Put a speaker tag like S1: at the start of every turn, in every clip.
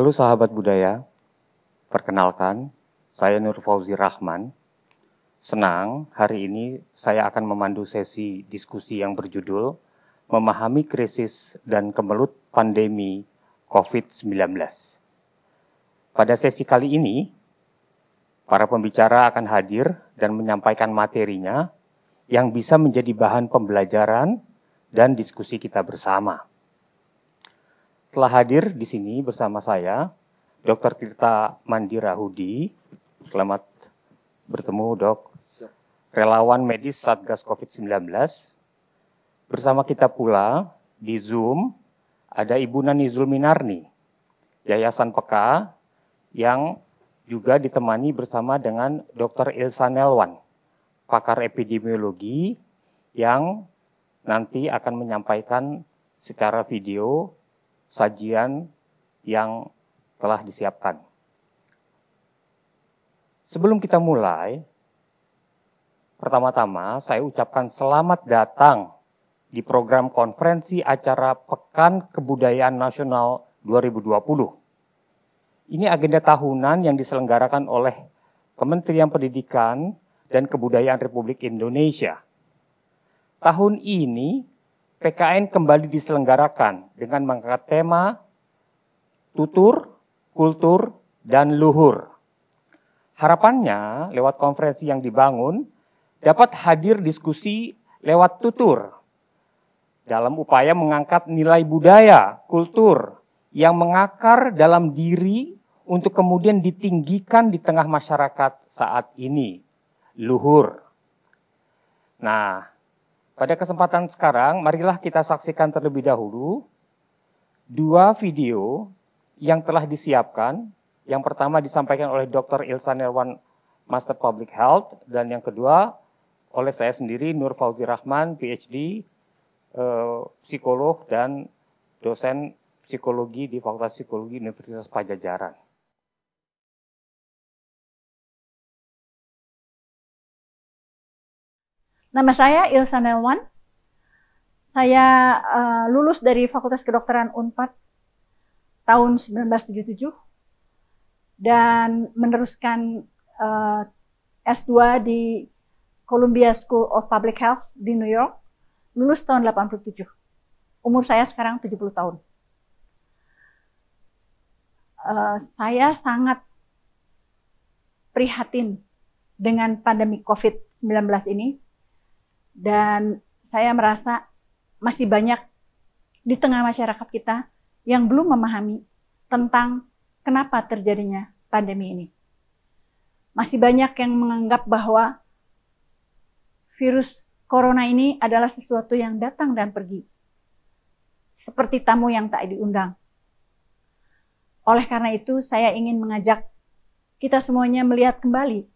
S1: Halo sahabat budaya, perkenalkan, saya Nur Fauzi Rahman. Senang hari ini saya akan memandu sesi diskusi yang berjudul Memahami Krisis dan Kemelut Pandemi COVID-19. Pada sesi kali ini, para pembicara akan hadir dan menyampaikan materinya yang bisa menjadi bahan pembelajaran dan diskusi kita bersama. Telah hadir di sini bersama saya, Dr. Tirta Mandira Hudi. Selamat bertemu, Dok. Relawan medis Satgas COVID-19. Bersama kita pula di Zoom ada Ibu Nani Zulminarni, Yayasan Peka, yang juga ditemani bersama dengan Dr. Ilsa Nelwan, pakar epidemiologi, yang nanti akan menyampaikan secara video sajian yang telah disiapkan. Sebelum kita mulai, pertama-tama saya ucapkan selamat datang di program konferensi acara Pekan Kebudayaan Nasional 2020. Ini agenda tahunan yang diselenggarakan oleh Kementerian Pendidikan dan Kebudayaan Republik Indonesia. Tahun ini PKN kembali diselenggarakan dengan mengangkat tema Tutur, Kultur, dan Luhur. Harapannya lewat konferensi yang dibangun dapat hadir diskusi lewat tutur dalam upaya mengangkat nilai budaya, kultur yang mengakar dalam diri untuk kemudian ditinggikan di tengah masyarakat saat ini. Luhur. Nah, pada kesempatan sekarang, marilah kita saksikan terlebih dahulu dua video yang telah disiapkan. Yang pertama disampaikan oleh Dr. Ilsa Nelwan, Master Public Health, dan yang kedua oleh saya sendiri, Nur Fauzi Rahman, PhD, psikolog dan dosen psikologi di Fakultas Psikologi Universitas Padjadjaran.
S2: Nama saya Ilsa Nelwan. Saya lulus dari Fakultas Kedokteran Unpad tahun 1977 dan meneruskan S2 di Columbia School of Public Health di New York, lulus tahun 87. Umur saya sekarang 70 tahun. Saya sangat prihatin dengan pandemi COVID-19 ini. Dan saya merasa masih banyak di tengah masyarakat kita yang belum memahami tentang kenapa terjadinya pandemi ini. Masih banyak yang menganggap bahwa virus corona ini adalah sesuatu yang datang dan pergi, seperti tamu yang tak diundang. Oleh karena itu, saya ingin mengajak kita semuanya melihat kembali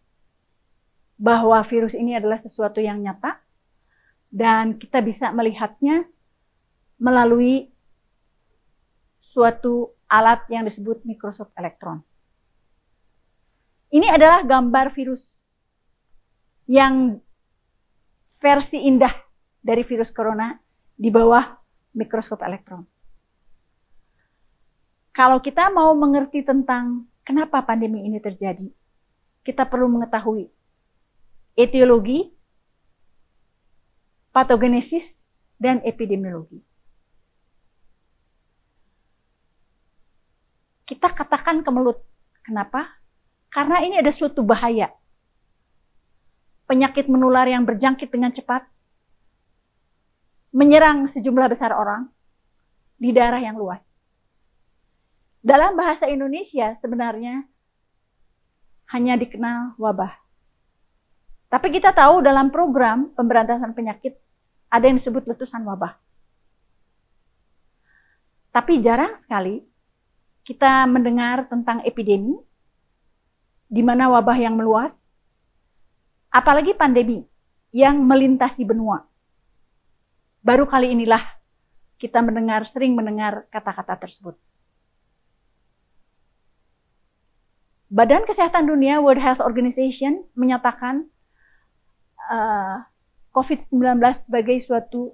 S2: bahwa virus ini adalah sesuatu yang nyata, dan kita bisa melihatnya melalui suatu alat yang disebut mikroskop elektron. Ini adalah gambar virus yang versi indah dari virus corona di bawah mikroskop elektron. Kalau kita mau mengerti tentang kenapa pandemi ini terjadi, kita perlu mengetahui etiologi, patogenesis, dan epidemiologi. Kita katakan kemelut. Kenapa? Karena ini ada suatu bahaya. Penyakit menular yang berjangkit dengan cepat, menyerang sejumlah besar orang di daerah yang luas. Dalam bahasa Indonesia sebenarnya hanya dikenal wabah. Tapi kita tahu dalam program pemberantasan penyakit ada yang disebut letusan wabah. Tapi jarang sekali kita mendengar tentang epidemi, di mana wabah yang meluas, apalagi pandemi yang melintasi benua. Baru kali inilah kita sering mendengar kata-kata tersebut. Badan Kesehatan Dunia, World Health Organization, menyatakan COVID-19 sebagai suatu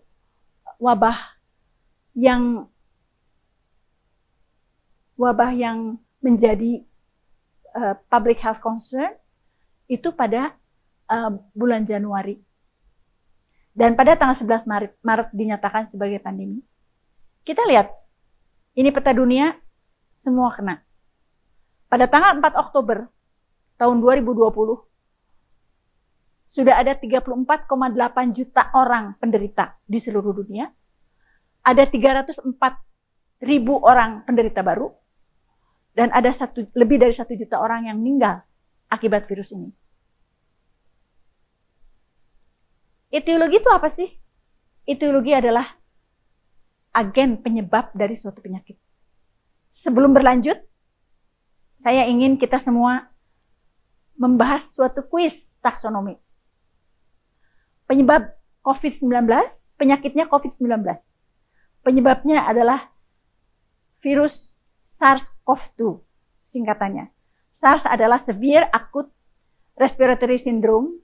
S2: wabah yang wabah yang menjadi public health concern itu pada bulan Januari. Dan pada tanggal 11 Maret dinyatakan sebagai pandemi. Kita lihat, ini peta dunia, semua kena. Pada tanggal 4 Oktober tahun 2020, sudah ada 34,8 juta orang penderita di seluruh dunia. Ada 304.000 orang penderita baru. Dan ada lebih dari 1 juta orang yang meninggal akibat virus ini. Etiologi itu apa sih? Etiologi adalah agen penyebab dari suatu penyakit. Sebelum berlanjut, saya ingin kita semua membahas suatu kuis taksonomi. Penyebab COVID-19, penyakitnya COVID-19. Penyebabnya adalah virus SARS-CoV-2, singkatannya. SARS adalah Severe Acute Respiratory Syndrome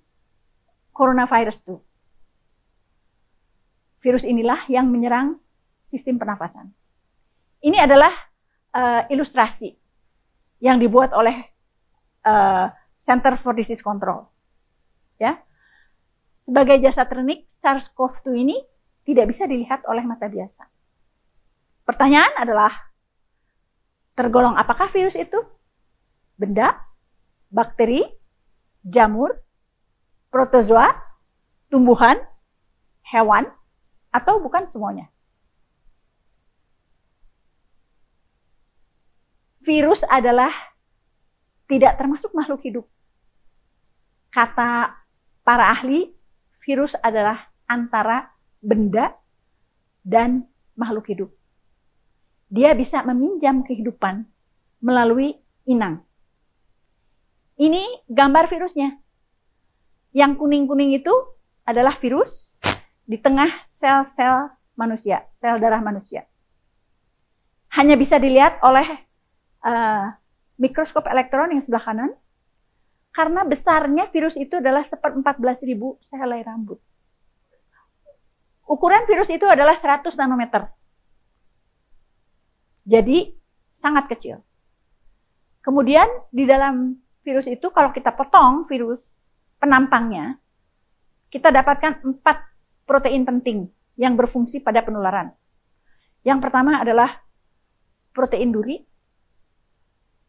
S2: Coronavirus 2. Virus inilah yang menyerang sistem pernafasan. Ini adalah ilustrasi yang dibuat oleh Center for Disease Control. Ya. Sebagai jasad klinik, SARS-CoV-2 ini tidak bisa dilihat oleh mata biasa. Pertanyaan adalah, tergolong apakah virus itu? Benda, bakteri, jamur, protozoa, tumbuhan, hewan, atau bukan semuanya? Virus adalah tidak termasuk makhluk hidup. Kata para ahli, virus adalah antara benda dan makhluk hidup. Dia bisa meminjam kehidupan melalui inang. Ini gambar virusnya. Yang kuning-kuning itu adalah virus di tengah sel-sel manusia, sel darah manusia. Hanya bisa dilihat oleh mikroskop elektron yang sebelah kanan, karena besarnya virus itu adalah 1/14.000 sehelai rambut. Ukuran virus itu adalah 100 nanometer. Jadi sangat kecil. Kemudian di dalam virus itu kalau kita potong virus penampangnya, kita dapatkan 4 protein penting yang berfungsi pada penularan. Yang pertama adalah protein duri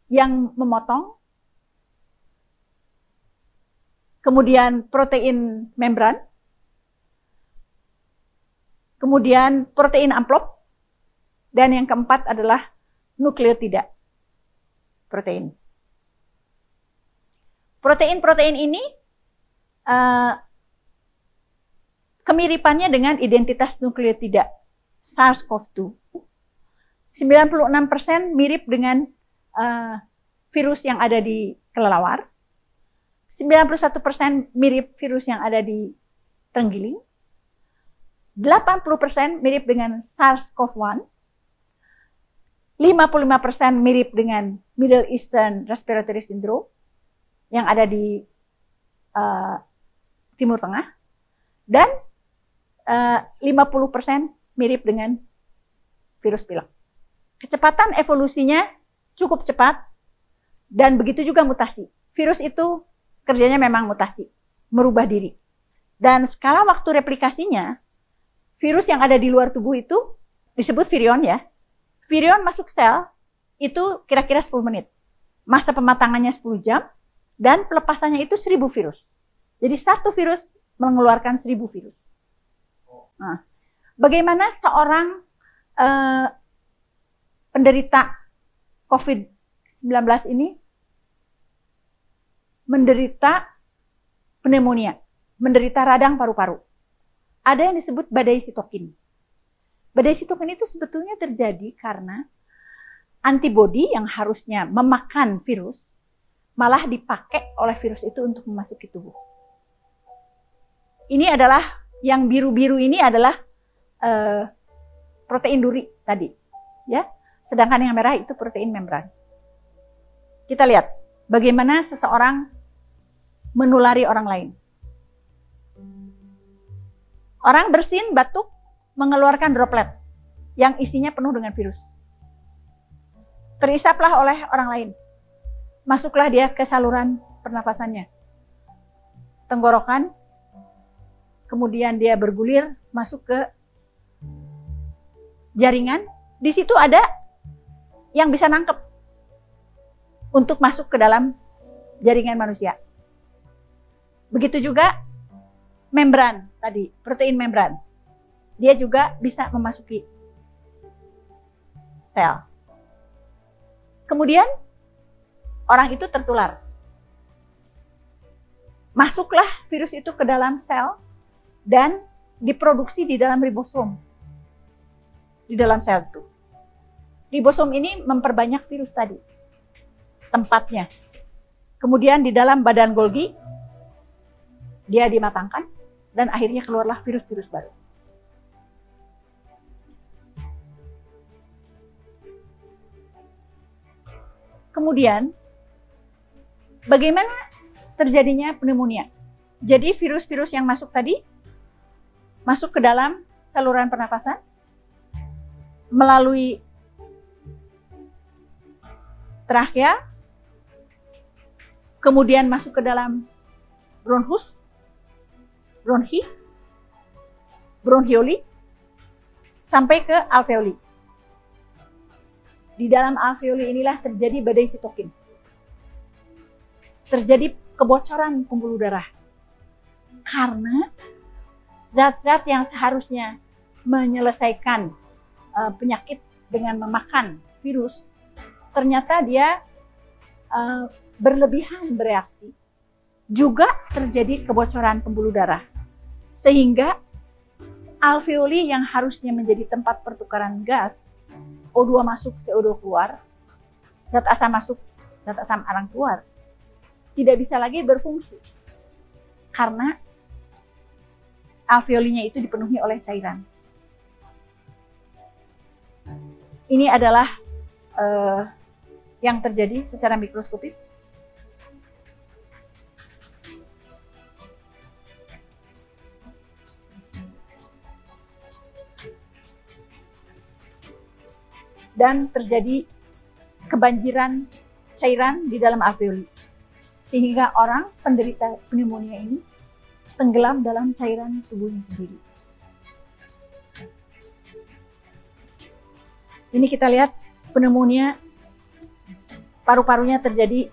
S2: yang memotong, kemudian protein membran, kemudian protein amplop, dan yang keempat adalah nukleotida protein. Protein-protein ini kemiripannya dengan identitas nukleotida SARS-CoV-2. 96% mirip dengan virus yang ada di kelelawar. 91% mirip virus yang ada di terenggiling. 80% mirip dengan SARS-CoV-1. 55% mirip dengan Middle Eastern Respiratory Syndrome yang ada di Timur Tengah. Dan 50% mirip dengan virus pilek. Kecepatan evolusinya cukup cepat dan begitu juga mutasi. Virus itu kerjanya memang mutasi, merubah diri. Dan skala waktu replikasinya, virus yang ada di luar tubuh itu disebut virion ya. Virion masuk sel itu kira-kira 10 menit. Masa pematangannya 10 jam dan pelepasannya itu 1000 virus. Jadi satu virus mengeluarkan 1000 virus. Nah, bagaimana seorang penderita COVID-19 ini menderita pneumonia, menderita radang paru-paru. Ada yang disebut badai sitokin. Badai sitokin itu sebetulnya terjadi karena antibodi yang harusnya memakan virus malah dipakai oleh virus itu untuk memasuki tubuh. Ini adalah yang biru-biru ini adalah protein duri tadi, ya. Sedangkan yang merah itu protein membran. Kita lihat bagaimana seseorang menulari orang lain. Orang bersin, batuk, mengeluarkan droplet yang isinya penuh dengan virus. terisaplah oleh orang lain. Masuklah dia ke saluran pernafasannya. Tenggorokan, kemudian dia bergulir masuk ke jaringan. Di situ ada yang bisa nangkep untuk masuk ke dalam jaringan manusia. Begitu juga membran tadi, protein membran. Dia juga bisa memasuki sel. Kemudian orang itu tertular. Masuklah virus itu ke dalam sel dan diproduksi di dalam ribosom. Di dalam sel itu. Ribosom ini memperbanyak virus tadi. Tempatnya. Kemudian di dalam badan Golgi, dia dimatangkan dan akhirnya keluarlah virus-virus baru. Kemudian, bagaimana terjadinya pneumonia? Jadi virus-virus yang masuk tadi, masuk ke dalam saluran pernafasan, melalui trachea, kemudian masuk ke dalam bronchus, bronchi, bronchioli, sampai ke alveoli. Di dalam alveoli inilah terjadi badai sitokin. Terjadi kebocoran pembuluh darah. Karena zat-zat yang seharusnya menyelesaikan penyakit dengan memakan virus, ternyata dia berlebihan bereaksi. Juga terjadi kebocoran pembuluh darah. Sehingga alveoli yang harusnya menjadi tempat pertukaran gas, O2 masuk, CO2 keluar, zat asam masuk, zat asam arang keluar, tidak bisa lagi berfungsi. Karena alveolinya itu dipenuhi oleh cairan. Ini adalah yang terjadi secara mikroskopis. Dan terjadi kebanjiran cairan di dalam alveoli. Sehingga orang penderita pneumonia ini tenggelam dalam cairan tubuhnya sendiri. Ini kita lihat pneumonia, paru-parunya terjadi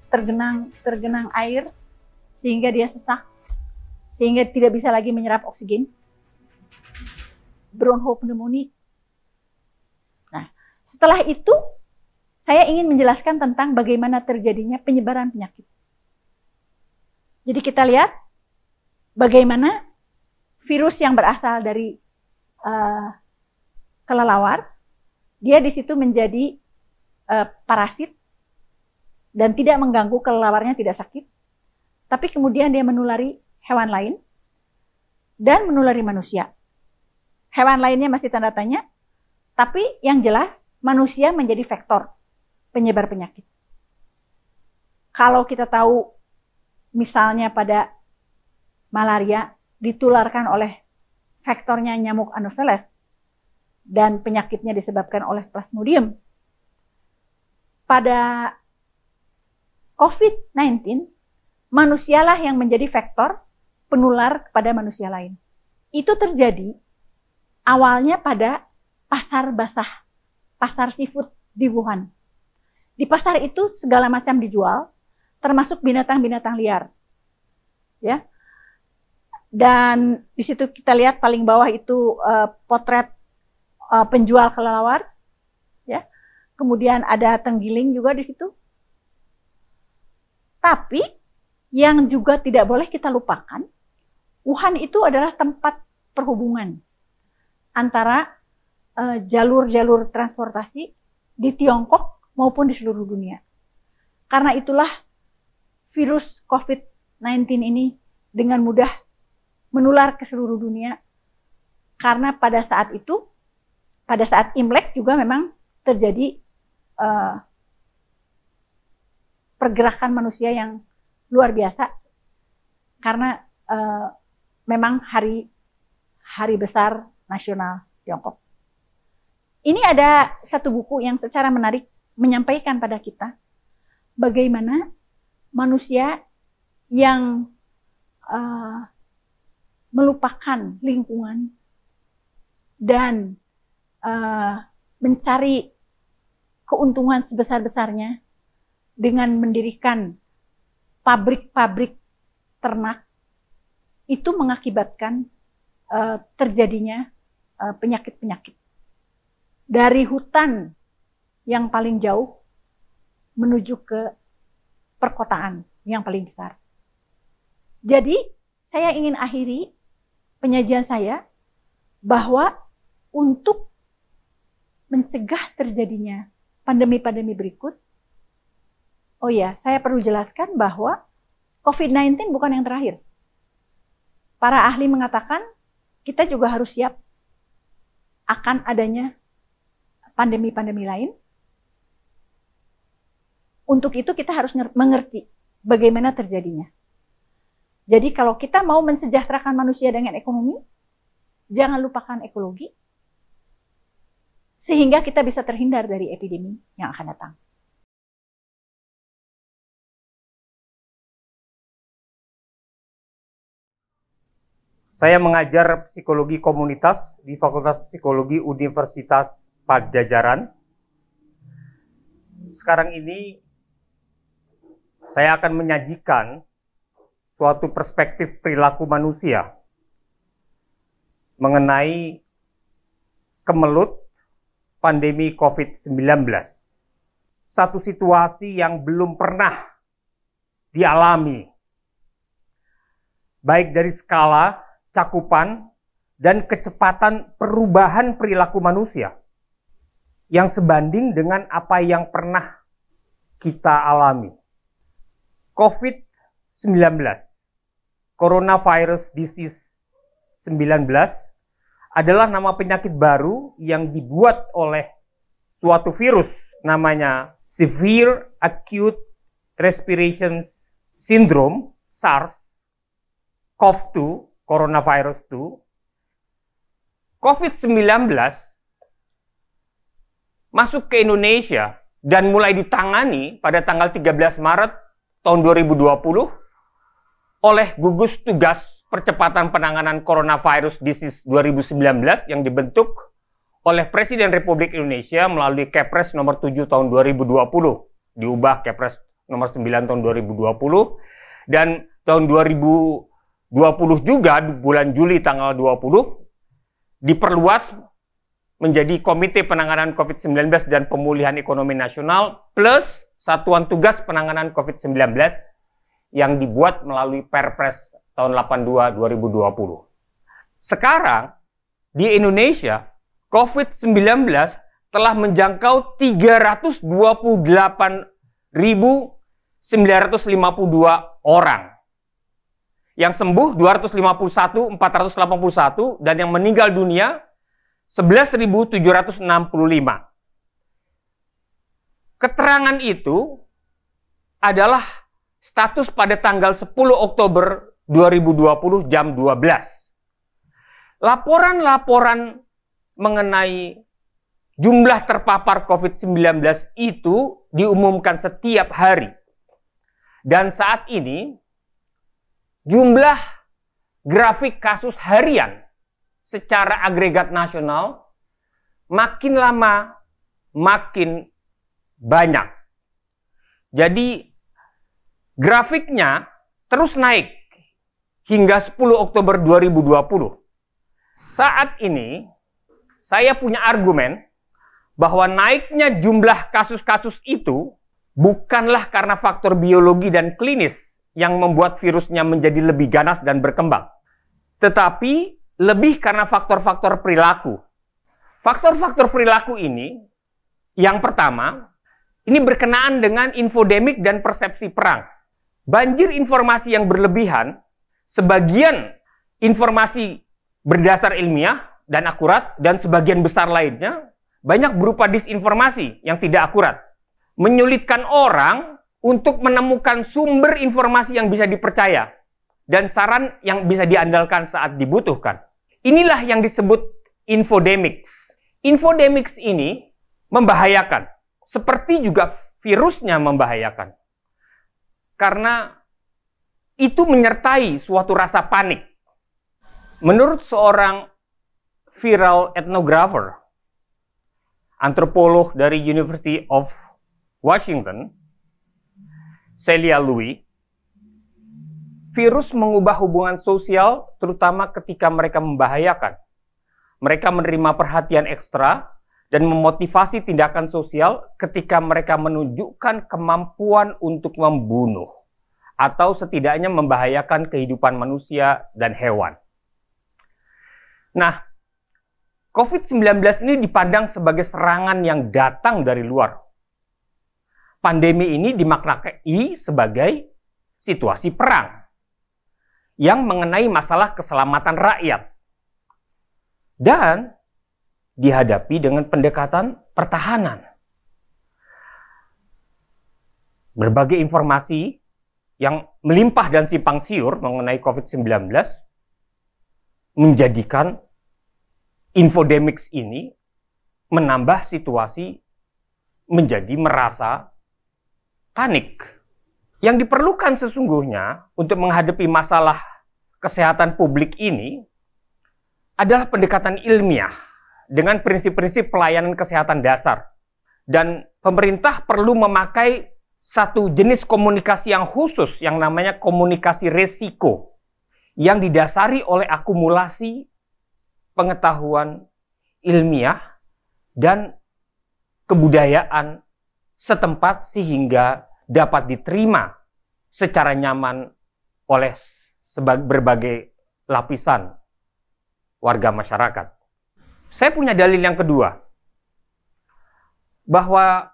S2: tergenang air, sehingga dia sesak, sehingga tidak bisa lagi menyerap oksigen. Bronchopneumonia. Setelah itu, saya ingin menjelaskan tentang bagaimana terjadinya penyebaran penyakit. Jadi kita lihat bagaimana virus yang berasal dari kelelawar, dia di situ menjadi parasit dan tidak mengganggu kelelawarnya, tidak sakit. Tapi kemudian dia menulari hewan lain dan menulari manusia. Hewan lainnya masih tanda tanya, tapi yang jelas manusia menjadi vektor penyebar penyakit. Kalau kita tahu misalnya pada malaria ditularkan oleh vektornya nyamuk Anopheles dan penyakitnya disebabkan oleh Plasmodium. Pada COVID-19, manusialah yang menjadi vektor penular kepada manusia lain. Itu terjadi awalnya pada pasar basah, pasar seafood di Wuhan. Di pasar itu segala macam dijual, termasuk binatang-binatang liar. Ya. Dan di situ kita lihat paling bawah itu potret penjual kelelawar. Ya. Kemudian ada tenggiling juga di situ. Tapi yang juga tidak boleh kita lupakan, Wuhan itu adalah tempat perhubungan antara jalur-jalur transportasi di Tiongkok maupun di seluruh dunia. Karena itulah virus COVID-19 ini dengan mudah menular ke seluruh dunia. Karena pada saat itu, pada saat Imlek juga memang terjadi pergerakan manusia yang luar biasa. Karena memang hari besar nasional Tiongkok. Ini ada satu buku yang secara menarik menyampaikan pada kita bagaimana manusia yang melupakan lingkungan dan mencari keuntungan sebesar-besarnya dengan mendirikan pabrik-pabrik ternak, itu mengakibatkan terjadinya penyakit-penyakit. Dari hutan yang paling jauh menuju ke perkotaan yang paling besar. Jadi, saya ingin akhiri penyajian saya bahwa untuk mencegah terjadinya pandemi-pandemi berikut, oh ya, saya perlu jelaskan bahwa COVID-19 bukan yang terakhir. Para ahli mengatakan kita juga harus siap akan adanya pandemi-pandemi lain. Untuk itu kita harus mengerti bagaimana terjadinya. Jadi kalau kita mau mensejahterakan manusia dengan ekonomi, jangan lupakan ekologi, sehingga kita bisa terhindar dari epidemi yang akan datang.
S1: Saya mengajar psikologi komunitas di Fakultas Psikologi Universitas Padjadjaran. Sekarang ini saya akan menyajikan suatu perspektif perilaku manusia mengenai kemelut pandemi COVID-19. Satu situasi yang belum pernah dialami, baik dari skala, cakupan, dan kecepatan perubahan perilaku manusia yang sebanding dengan apa yang pernah kita alami. COVID-19, Coronavirus Disease 19, adalah nama penyakit baru yang dibuat oleh suatu virus namanya Severe Acute Respiratory Syndrome, SARS-CoV-2, Coronavirus 2. COVID-19 masuk ke Indonesia dan mulai ditangani pada tanggal 13 Maret tahun 2020 oleh gugus tugas percepatan penanganan Coronavirus Disease 2019 yang dibentuk oleh Presiden Republik Indonesia melalui Kepres nomor 7 tahun 2020, diubah Kepres nomor 9 tahun 2020, dan tahun 2020 juga bulan Juli tanggal 20 diperluas menjadi Komite Penanganan COVID-19 dan Pemulihan Ekonomi Nasional plus Satuan Tugas Penanganan COVID-19 yang dibuat melalui Perpres tahun 82 2020. Sekarang di Indonesia COVID-19 telah menjangkau 328.952 orang. Yang sembuh 251.481 dan yang meninggal dunia 11.765. Keterangan itu adalah status pada tanggal 10 Oktober 2020 jam 12. Laporan-laporan mengenai jumlah terpapar COVID-19 itu diumumkan setiap hari. Dan saat ini jumlah grafik kasus harian secara agregat nasional makin lama makin banyak. Jadi grafiknya terus naik hingga 10 Oktober 2020. Saat ini saya punya argumen bahwa naiknya jumlah kasus-kasus itu bukanlah karena faktor biologi dan klinis yang membuat virusnya menjadi lebih ganas dan berkembang, tetapi lebih karena faktor-faktor perilaku. Faktor-faktor perilaku ini, yang pertama, ini berkenaan dengan infodemik dan persepsi perang. Banjir informasi yang berlebihan, sebagian informasi berdasar ilmiah dan akurat, dan sebagian besar lainnya banyak berupa disinformasi yang tidak akurat. Menyulitkan orang untuk menemukan sumber informasi yang bisa dipercaya dan saran yang bisa diandalkan saat dibutuhkan. Inilah yang disebut infodemics. Infodemics ini membahayakan.
S3: seperti juga virusnya membahayakan. Karena itu menyertai suatu rasa panik. Menurut seorang viral ethnographer, antropolog dari University of Washington, Celia Louis, virus mengubah hubungan sosial terutama ketika mereka membahayakan. Mereka menerima perhatian ekstra dan memotivasi tindakan sosial ketika mereka menunjukkan kemampuan untuk membunuh atau setidaknya membahayakan kehidupan manusia dan hewan. Nah, COVID-19 ini dipandang sebagai serangan yang datang dari luar. Pandemi ini dimaknai sebagai situasi perang yang mengenai masalah keselamatan rakyat dan dihadapi dengan pendekatan pertahanan. Berbagai informasi yang melimpah dan simpang siur mengenai COVID-19 menjadikan infodemics ini menambah situasi menjadi merasa panik. Yang diperlukan sesungguhnya untuk menghadapi masalah kesehatan publik ini adalah pendekatan ilmiah dengan prinsip-prinsip pelayanan kesehatan dasar. Dan pemerintah perlu memakai satu jenis komunikasi yang khusus yang namanya komunikasi resiko yang didasari oleh akumulasi pengetahuan ilmiah dan kebudayaan setempat sehingga dapat diterima secara nyaman oleh berbagai lapisan warga masyarakat. Saya punya dalil yang kedua, bahwa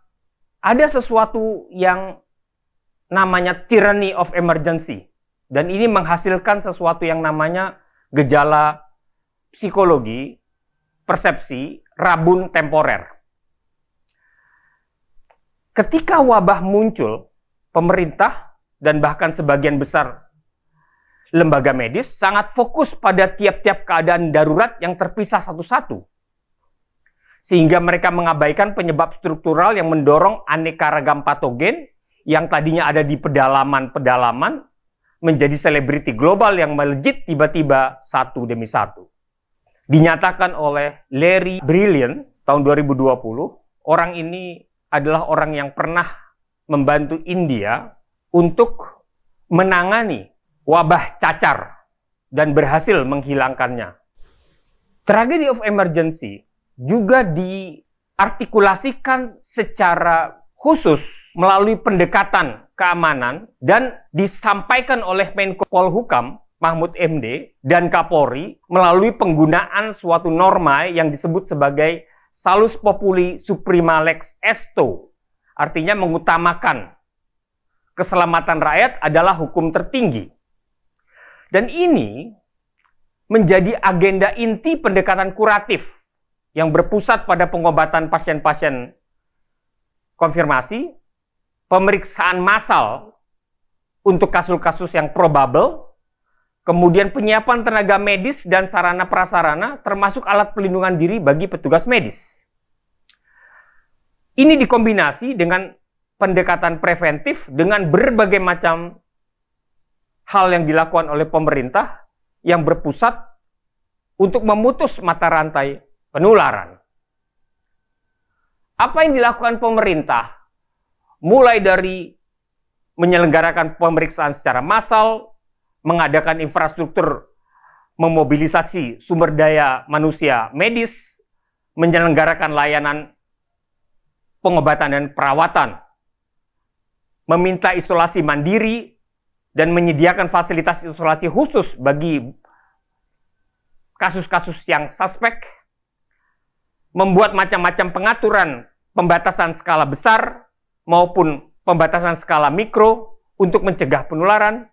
S3: ada sesuatu yang namanya tyranny of emergency, dan ini menghasilkan sesuatu yang namanya gejala psikologi, persepsi, rabun temporer. Ketika wabah muncul, pemerintah dan bahkan sebagian besar lembaga medis sangat fokus pada tiap-tiap keadaan darurat yang terpisah satu-satu. Sehingga mereka mengabaikan penyebab struktural yang mendorong aneka ragam patogen yang tadinya ada di pedalaman-pedalaman menjadi selebriti global yang melejit tiba-tiba satu demi satu. Dinyatakan oleh Larry Brilliant tahun 2020, orang ini adalah orang yang pernah membantu India untuk menangani wabah cacar dan berhasil menghilangkannya. Tragedy of emergency juga diartikulasikan secara khusus melalui pendekatan keamanan dan disampaikan oleh Menko Polhukam Mahfud MD dan Kapolri melalui penggunaan suatu norma yang disebut sebagai Salus Populi Suprema Lex Esto, artinya mengutamakan keselamatan rakyat adalah hukum tertinggi. Dan ini menjadi agenda inti pendekatan kuratif yang berpusat pada pengobatan pasien-pasien konfirmasi, pemeriksaan massal untuk kasus-kasus yang probable, kemudian penyiapan tenaga medis dan sarana prasarana termasuk alat pelindungan diri bagi petugas medis. Ini dikombinasi dengan pendekatan preventif dengan berbagai macam hal yang dilakukan oleh pemerintah yang berpusat untuk memutus mata rantai penularan. Apa yang dilakukan pemerintah? Mulai dari menyelenggarakan pemeriksaan secara massal, mengadakan infrastruktur, memobilisasi sumber daya manusia medis, menyelenggarakan layanan pengobatan dan perawatan, meminta isolasi mandiri, dan menyediakan fasilitas isolasi khusus bagi kasus-kasus yang suspek, membuat macam-macam pengaturan pembatasan skala besar maupun pembatasan skala mikro untuk mencegah penularan,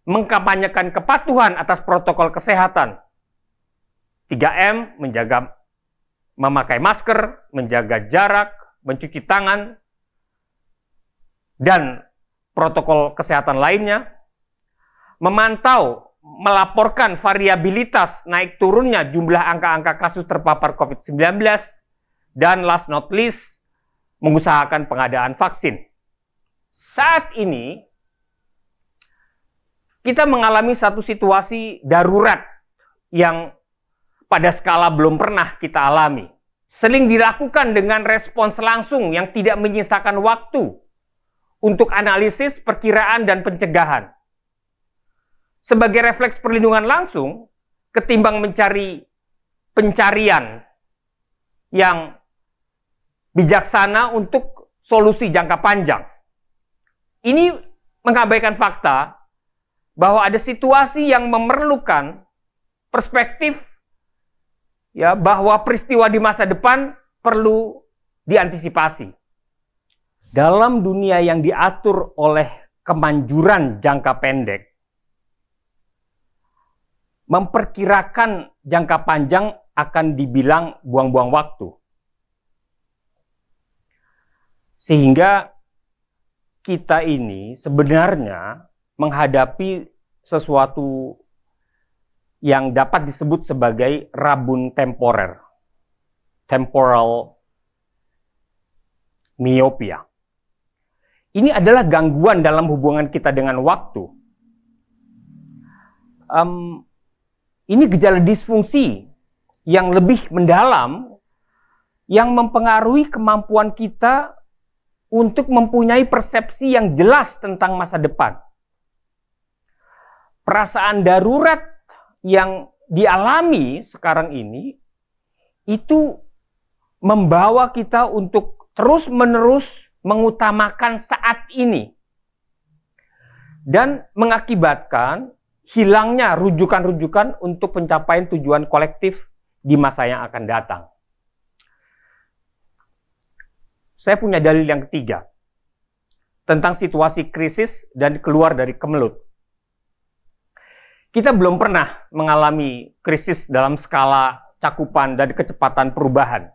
S3: mengkampanyekan kepatuhan atas protokol kesehatan, 3M, memakai masker, menjaga jarak, mencuci tangan, dan protokol kesehatan lainnya, memantau, melaporkan variabilitas naik turunnya jumlah angka-angka kasus terpapar COVID-19, dan last not least, mengusahakan pengadaan vaksin. Saat ini, kita mengalami satu situasi darurat yang pada skala belum pernah kita alami. Sering dilakukan dengan respons langsung yang tidak menyisakan waktu untuk analisis, perkiraan, dan pencegahan. Sebagai refleks perlindungan langsung, ketimbang mencari pencarian yang bijaksana untuk solusi jangka panjang. Ini mengabaikan fakta bahwa ada situasi yang memerlukan perspektif ya bahwa peristiwa di masa depan perlu diantisipasi. Dalam dunia yang diatur oleh kemanjuran jangka pendek, memperkirakan jangka panjang akan dibilang buang-buang waktu. Sehingga kita ini sebenarnya menghadapi sesuatu yang dapat disebut sebagai rabun temporer, temporal myopia. Ini adalah gangguan dalam hubungan kita dengan waktu. Ini gejala disfungsi yang lebih mendalam yang mempengaruhi kemampuan kita untuk mempunyai persepsi yang jelas tentang masa depan. Perasaan darurat yang dialami sekarang ini itu membawa kita untuk terus-menerus mengutamakan saat ini dan mengakibatkan hilangnya rujukan-rujukan untuk pencapaian tujuan kolektif di masa yang akan datang. Saya punya dalil yang ketiga tentang situasi krisis dan keluar dari kemelut. Kita belum pernah mengalami krisis dalam skala cakupan dan kecepatan perubahan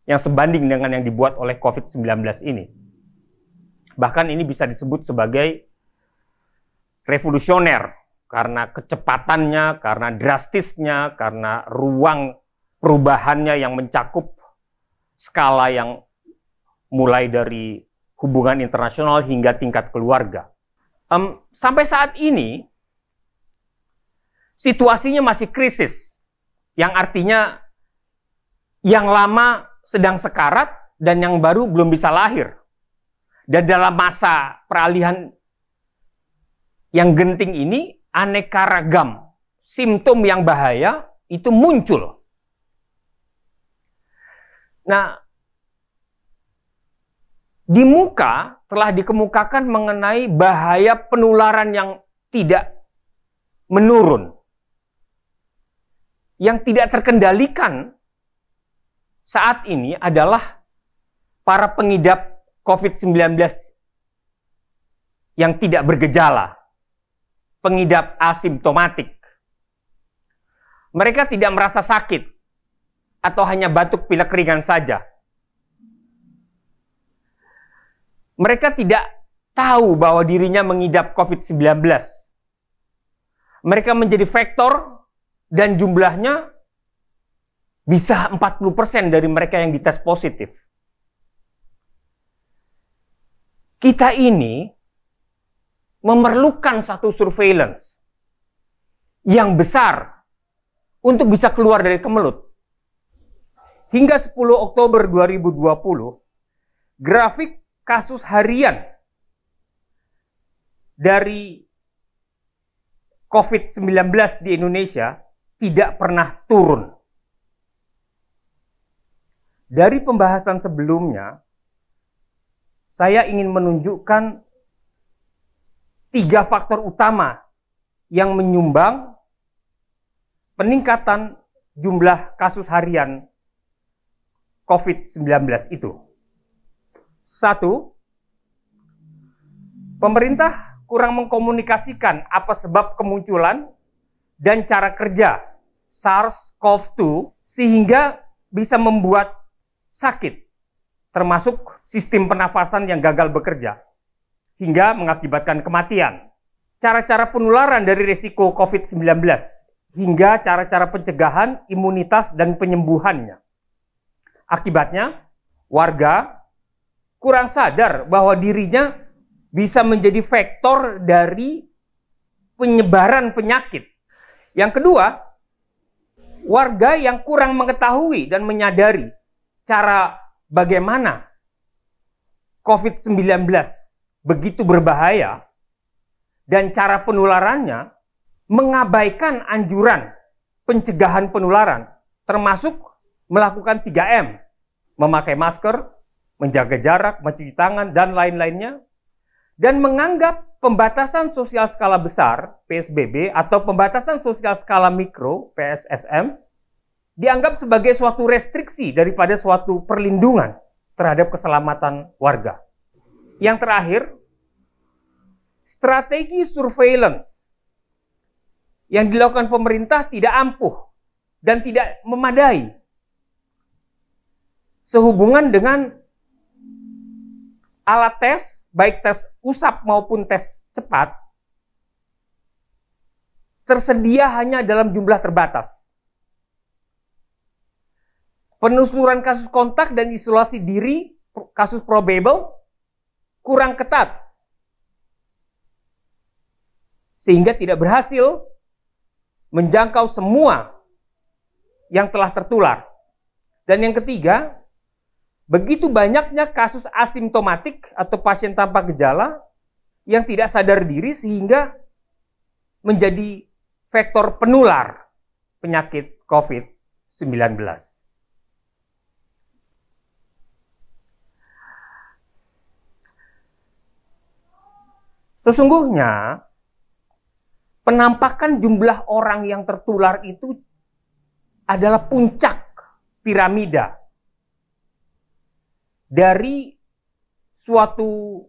S3: yang sebanding dengan yang dibuat oleh COVID-19 ini. Bahkan ini bisa disebut sebagai revolusioner karena kecepatannya, karena drastisnya, karena ruang perubahannya yang mencakup skala yang mulai dari hubungan internasional hingga tingkat keluarga. Sampai saat ini, situasinya masih krisis, yang artinya yang lama sedang sekarat dan yang baru belum bisa lahir. Dan dalam masa peralihan yang genting ini, aneka ragam simptom yang bahaya itu muncul. Nah, di muka telah dikemukakan mengenai bahaya penularan yang tidak menurun, yang tidak terkendalikan saat ini adalah para pengidap COVID-19 yang tidak bergejala, pengidap asimptomatik. Mereka tidak merasa sakit atau hanya batuk pilek ringan saja. Mereka tidak tahu bahwa dirinya mengidap COVID-19. Mereka menjadi vektor dan jumlahnya bisa 40% dari mereka yang dites positif. Kita ini memerlukan satu surveillance yang besar untuk bisa keluar dari kemelut. Hingga 10 Oktober 2020, grafik kasus harian dari COVID-19 di Indonesia tidak pernah turun. Dari pembahasan sebelumnya, saya ingin menunjukkan 3 faktor utama yang menyumbang peningkatan jumlah kasus harian COVID-19 itu. 1, pemerintah kurang mengkomunikasikan apa sebab kemunculan dan cara kerja SARS-CoV-2 sehingga bisa membuat sakit, termasuk sistem pernafasan yang gagal bekerja, hingga mengakibatkan kematian. Cara-cara penularan dari risiko COVID-19, hingga cara-cara pencegahan, imunitas, dan penyembuhannya. Akibatnya, warga kurang sadar bahwa dirinya bisa menjadi vektor dari penyebaran penyakit. Yang kedua, warga yang kurang mengetahui dan menyadari cara bagaimana COVID-19 begitu berbahaya dan cara penularannya, mengabaikan anjuran pencegahan penularan, termasuk melakukan 3M, memakai masker, menjaga jarak, mencuci tangan, dan lain-lainnya, dan menganggap pembatasan sosial skala besar, PSBB, atau pembatasan sosial skala mikro, PSSM, dianggap sebagai suatu restriksi daripada suatu perlindungan terhadap keselamatan warga. Yang terakhir, strategi surveillance yang dilakukan pemerintah tidak ampuh dan tidak memadai sehubungan dengan alat tes, baik tes usap maupun tes cepat, tersedia hanya dalam jumlah terbatas. Penelusuran kasus kontak dan isolasi diri, kasus probable, kurang ketat, sehingga tidak berhasil menjangkau semua yang telah tertular. Dan yang ketiga, begitu banyaknya kasus asimptomatik atau pasien tanpa gejala yang tidak sadar diri sehingga menjadi vektor penular penyakit COVID-19. Sesungguhnya, penampakan jumlah orang yang tertular itu adalah puncak piramida dari suatu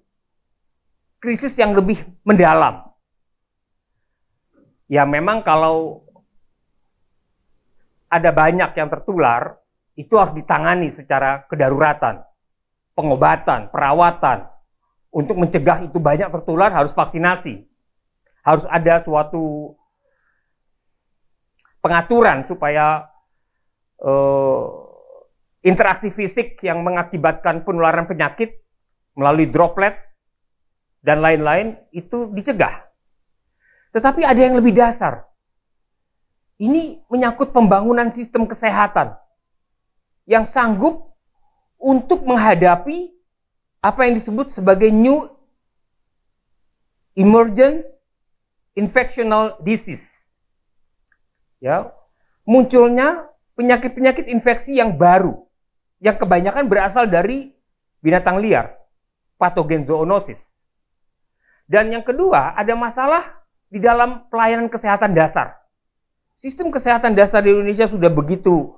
S3: krisis yang lebih mendalam. Ya memang kalau ada banyak yang tertular, itu harus ditangani secara kedaruratan, pengobatan, perawatan. Untuk mencegah itu banyak tertular harus vaksinasi. Harus ada suatu pengaturan supaya interaksi fisik yang mengakibatkan penularan penyakit melalui droplet dan lain-lain itu dicegah. Tetapi ada yang lebih dasar. Ini menyangkut pembangunan sistem kesehatan yang sanggup untuk menghadapi apa yang disebut sebagai new emergent infectional disease. Ya, munculnya penyakit-penyakit infeksi yang baru, yang kebanyakan berasal dari binatang liar, patogen zoonosis. Dan yang kedua, ada masalah di dalam pelayanan kesehatan dasar. Sistem kesehatan dasar di Indonesia sudah begitu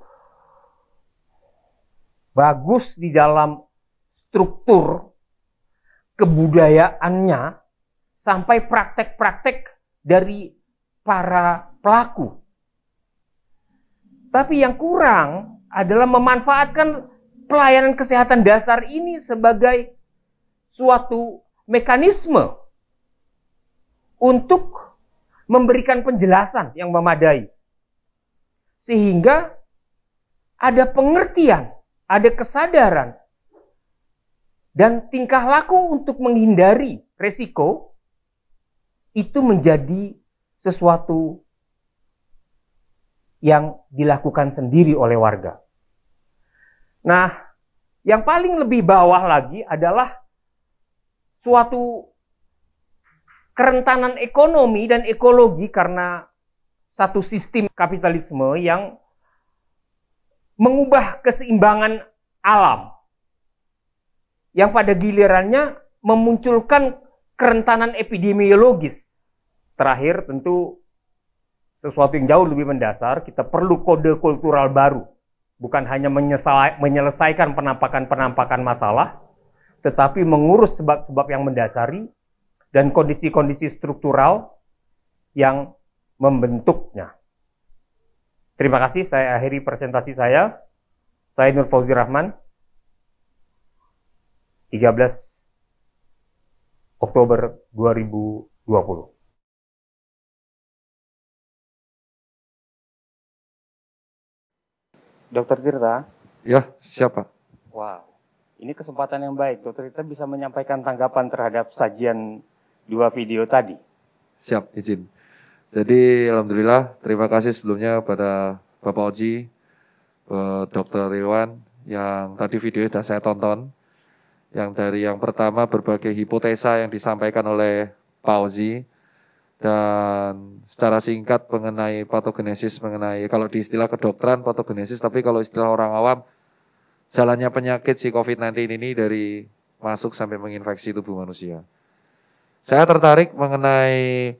S3: bagus di dalam struktur kebudayaannya sampai praktek-praktek dari para pelaku. Tapi yang kurang adalah memanfaatkan pelayanan kesehatan dasar ini sebagai suatu mekanisme untuk memberikan penjelasan yang memadai. Sehingga ada pengertian, ada kesadaran, dan tingkah laku untuk menghindari resiko itu menjadi sesuatu yang dilakukan sendiri oleh warga. Nah, yang paling lebih bawah lagi adalah suatu kerentanan ekonomi dan ekologi karena satu sistem kapitalisme yang mengubah keseimbangan alam, yang pada gilirannya memunculkan kerentanan epidemiologis. Terakhir tentu sesuatu yang jauh lebih mendasar, kita perlu kode kultural baru. Bukan hanya menyelesaikan penampakan-penampakan masalah, tetapi mengurus sebab-sebab yang mendasari dan kondisi-kondisi struktural yang membentuknya. Terima kasih, saya akhiri presentasi saya. Saya Nur Fauzi Rahman, 13 Oktober 2020.
S1: Dokter Tirta?
S4: Ya, siapa?
S1: Wow, Ini kesempatan yang baik, Dokter Ita bisa menyampaikan tanggapan terhadap sajian 2 video tadi.
S4: Siap, izin. Jadi alhamdulillah terima kasih sebelumnya pada Bapak Oji, Dr. Rilwan yang tadi video sudah saya tonton. Yang dari yang pertama berbagai hipotesa yang disampaikan oleh Pak Oji dan secara singkat mengenai patogenesis, mengenai kalau di istilah kedokteran patogenesis, tapi kalau istilah orang awam jalannya penyakit si COVID-19 ini dari masuk sampai menginfeksi tubuh manusia. Saya tertarik mengenai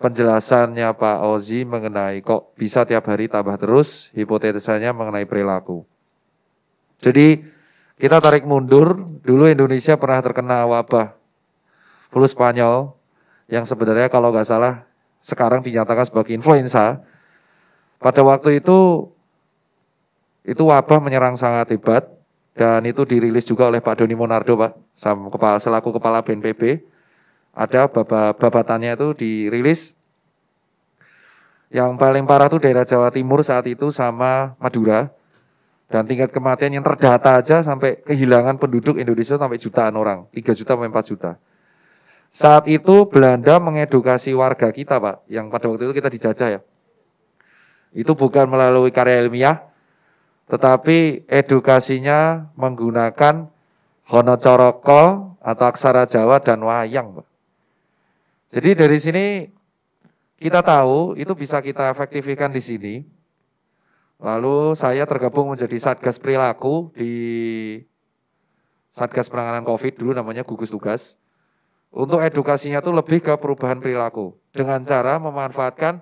S4: penjelasannya Pak Ozi mengenai kok bisa tiap hari tambah terus, hipotesanya mengenai perilaku. Jadi kita tarik mundur, dulu Indonesia pernah terkena wabah flu Spanyol yang sebenarnya kalau nggak salah sekarang dinyatakan sebagai influenza. Pada waktu itu wabah menyerang sangat hebat dan itu dirilis juga oleh Pak Doni Monardo, Pak, selaku Kepala BNPB. Ada babatannya itu dirilis. Yang paling parah itu daerah Jawa Timur saat itu sama Madura. Dan tingkat kematian yang terdata aja sampai kehilangan penduduk Indonesia sampai jutaan orang. 3 juta sampai 4 juta. Saat itu Belanda mengedukasi warga kita, Pak, yang pada waktu itu kita dijajah ya. Itu bukan melalui karya ilmiah, tetapi edukasinya menggunakan Honocoroko atau aksara Jawa dan wayang, Pak. Jadi dari sini kita tahu itu bisa kita efektifkan di sini. Lalu saya tergabung menjadi Satgas Perilaku di Satgas Penanganan COVID dulu namanya gugus tugas. Untuk edukasinya itu lebih ke perubahan perilaku dengan cara memanfaatkan